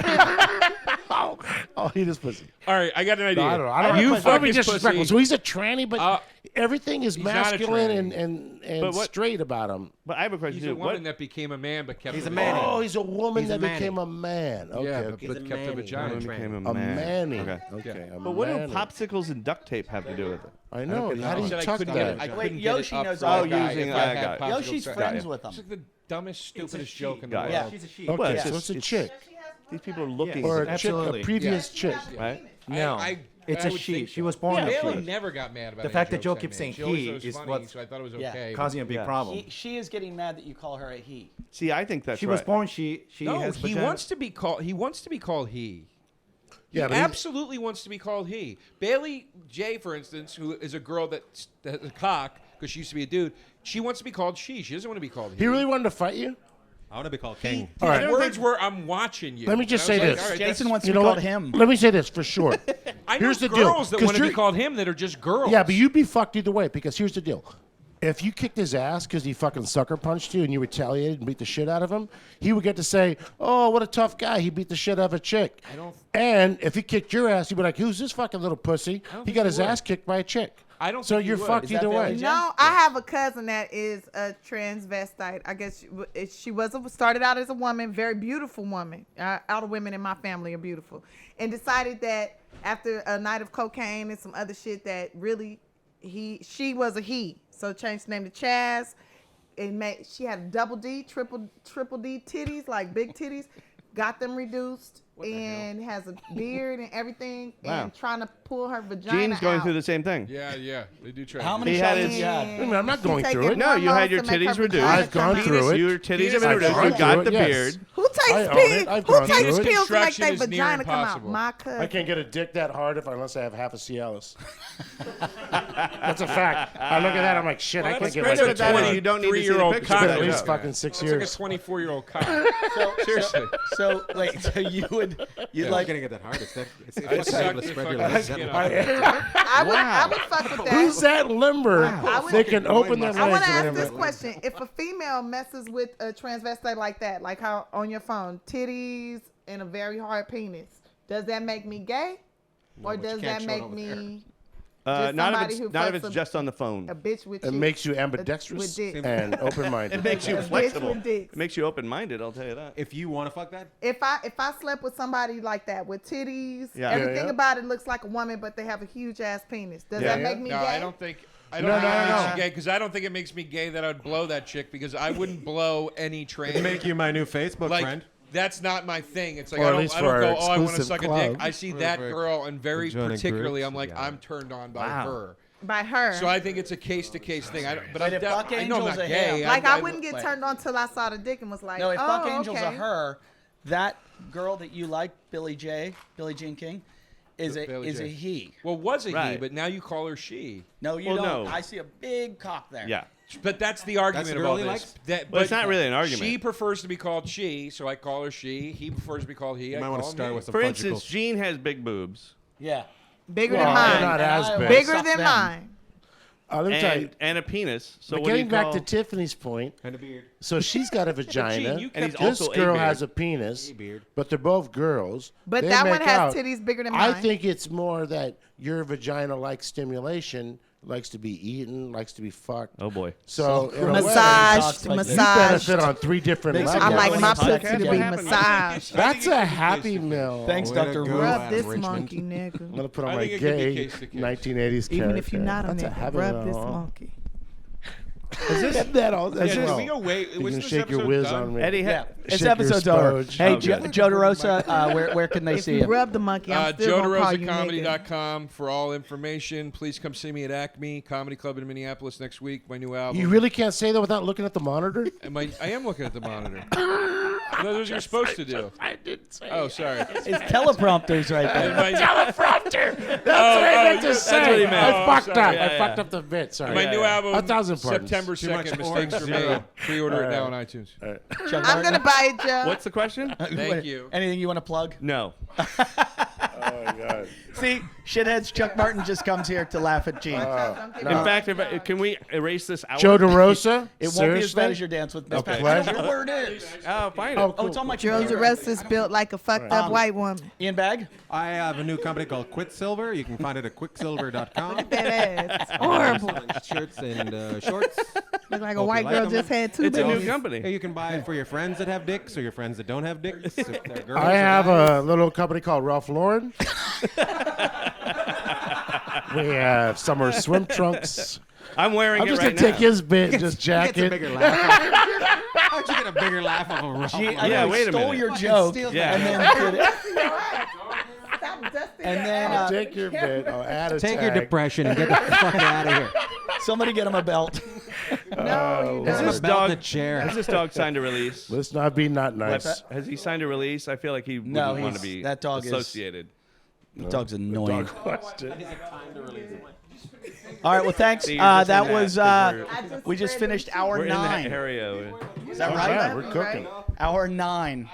Oh, he just pussy. All right, I got an idea. No, I don't you want fuck to be his disrespectful. pussy. So he's a tranny, but everything is he's not a masculine tranny. and But what- straight about him. But I have a question He's too. a woman What? that became a man but kept He's a a man. Oh, he's a woman He's a that manny. became a man. Okay, Yeah, okay. but He's a kept a manny. vagina. Woman became A man. manny. Okay. Okay. a But what do manny. popsicles and duct tape have to do with it? I know. get How do I you said I tuck couldn't get it. that? I Wait, couldn't get Yoshi it up knows for all a that. guy using- if I I had got it. popsicle Yoshi's sex. friends you. with him. It's like the dumbest, stupidest she. joke in the Got it. world. She's a she. Okay, Well, it's so just- it's a chick. These people are looking. Or a chick, Absolutely. a previous chick. Right? No, it's I a would she. think She so. was born a Bailey she. never got mad about The any fact that jokes Joe I keeps made. saying She always he thought it was is funny, what's so I thought it was Yeah. okay. causing a big Yeah. problem. She is getting mad that you call her a he. See, I think that's She right. was born she. She No, has he vagina. wants to be called. He wants to be called he. Yeah, He but he's- absolutely wants to be called he. Bailey J, for instance, who is a girl that has a cock because she used to be a dude, she wants to be called she. She doesn't want to be called he. He really wanted to fight you? I want to be called king. All right. His words were, "I'm watching you." Let me just And I say was this. all right, Jason that's- wants to You be know called what? him. Let me say this for sure. I know Here's the girls deal. that want to be you're- called him that are just girls. Yeah, but you'd be fucked either way because here's the deal. If you kicked his ass because he fucking sucker punched you and you retaliated and beat the shit out of him, he would get to say, "Oh, what a tough guy! He beat the shit out of a chick." And if he kicked your ass, he'd be like, "Who's this fucking little pussy? He think got he his would. ass kicked by a chick." I don't So think he you're would. fucked Is that either way. Bailey J? No, I have a cousin that is a transvestite. I guess she started out as a woman, very beautiful woman. All the women in my family are beautiful, and decided that after a night of cocaine and some other shit that really she was a he. So changed the name to Chaz. She had a double D, triple D titties, like big titties. Got them reduced and has a beard and everything, Wow. and trying to pull her vagina Gene's going out. through the same thing. Yeah, they do try. How to do many He had shots his- have you had? And I mean, I'm not she's going through taking it. No, you had hormones your to make her titties reduced. vagina I've gone come through out. it. Your titties have I've been reduced. gone You got through the it, yes. beard. Who takes I own pills? it. I've Who gone takes through it. pills to make Construction their is near vagina come out? impossible. My cousin. I can't get a dick that hard unless I have half a Cialis. That's a fact. I look at that, I'm like, shit, I can't that's get great my that dick that hard. is- You don't need to see the 3-year-old picture. It's been cock. at least Yeah. fucking 6 It's like a years. 24-year-old cock. Seriously. So wait, so you'd Yeah, like getting it that hard. It's I fucking suck able to your spread your fucking legs. skin that off. way. I would fuck with that. Who's that limber? would- They can open their legs. I want to and ask have this a- question: if a female messes with a transvestite like that, like how on your phone, titties and a very hard penis, does that make me gay, or but you does can't that show it make over me Not somebody if who it's not if fucks it's a- just on the phone. a bitch with It you? makes you with ambidextrous dick. and open-minded. It makes you A bitch flexible. with dicks. It makes you open-minded. I'll tell you that. If you want to fuck that, If I slept with somebody like that with titties, Yeah. everything Yeah. about it looks like a woman, but they have a huge ass penis. Does Yeah. that make me No, gay? I don't think. I No, don't think no, it no, makes no. you gay because I don't think it makes me gay that I would blow that chick because I wouldn't blow any trans. it'd make you my new Facebook like friend. that's not my thing. It's like Or I at don't, least I don't for go, our oh, I want to exclusive suck a club. dick. I see that For girl and very joining particularly, groups, I'm like, yeah. I'm turned on by Wow. her. By her. So I think it's a case to case thing. But Wait, if Buck I know I'm Angel's not a gay. him- like I I- wouldn't get wait. turned on till I saw the dick and was like, no, if oh, Buck Angel's okay. a her, that girl that you like, Billie Jean King, is Billie a Jean. he. Well, was a he, Right. but now you call her she. No, you Well, don't. no. I see a big cock there. Yeah. But that's the argument the of girl all he this. likes? But it's not really an argument. She prefers to be called she, so I call her she. He prefers to be called he. You I might want to call him start he. with some For fudgicles. instance, Gene has big boobs. Yeah. Bigger Well, than they're mine. not as big. Bigger Suck than them. mine. Let me tell you. And a penis. So But what do you getting back call? to Tiffany's point, and a beard. so she's got a vagina. you And he's this also a girl beard. has a penis, A beard. but they're both girls. But They that one make has out. titties bigger than I mine. think it's more that your vagina likes stimulation likes to be eaten, likes to be fucked. Oh boy. So in a way, Massaged, you massaged. benefit on 3 different Makes levels. I like my Podcast. pussy to What be happened? massaged. That's a happy meal. Thanks, Way to Dr. go, Ruth. Rub this Richmond. monkey, nigga. I'm gonna put on I my think it could be gay case to case. 1980s Even if you're character. not a That's a nigga, happy rub this meal. monkey. Is this that all? Yeah, As did well. we go wait? You Was can this shake your episode whiz done? on me. Eddie, Yeah, this Shake your episode's over. spoge. Hey, Oh, good. Joe Derosa, where can they If see you you? rub the monkey, I'm still gonna call you nigga. JoeDeRosaComedy.com for all information. Please come see me at Acme Comedy Club in Minneapolis next week. My new album. You really can't say that without looking at the monitor? I am looking at the monitor. That's what you're supposed to do. I didn't say. Oh, sorry. It's teleprompters right there. Teleprompter. That's what I meant to say. what he meant. I fucked sorry. up. I fucked up the bit. Sorry. My new album, 1,000 pardons. September Too much 2nd. orange Mistakes were zero. made. Pre-order it now on iTunes. Chuck I'm Martin? gonna buy it, Joe. what's the question? Thank you. Anything you want to plug? No. Oh my God. See, shitheads, Chuck Martin just comes here to laugh at Gene. In fact, can we erase this out? Joe Derosa? It won't Seriously? be as bad as your dance with Miss Patty. pleasure. I don't know where it is. Oh, find it. Oh, Oh, it's on my Joe computer. Derosa's built like a fucked up white woman. Ian Bagg? I have a new company called Quicksilver. You can find it at quicksilver.com. That ass. It's horrible. Shirts and shorts. Look like a Hope white you like girl 'em. just had 2 It's a new babies. company. Hey, you can buy it for your friends that have dicks or your friends that don't have dicks. If they're girls I or have guys. a little company called Ralph Lauren. We have summer swim trunks. I'm wearing I'm it just right gonna take now. his bit and just jack Gets a it. bigger laugh. How'd you get a bigger laugh of a Ralph Gee, Lauren? I Yeah, know, wait a stole minute. your joke. Yeah. And then did it. Stop dusting And your then ass. Take your bit. I'll add a Take your tag. depression and get the fuck out of here. somebody get him a belt. No, you Has don't. this a belt dog and a chair. Has this dog signed a release? Let's not be not nice. Has he signed a release? I feel like he No, wouldn't want to he's- be that dog is- associated. The dog's annoying. Dog question. All right, well, thanks. See, you're just That in was, that, 'cause we just finished hour We're in that 9. area. Is that All right? right, we're cooking. Hour 9.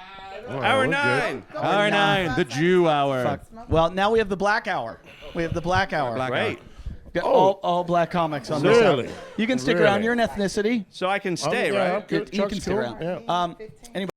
All right, Hour we're good. 9. Hour 9, the Jew hour. Fuck. Well, now we have the black hour. We have the black hour. Right. Got all black comics on this hour. Really? You can stick Really? around. You're an ethnicity. So I can stay, Yeah, right? I'm good. You Chuck's can stick cool. around. Yeah. Anybody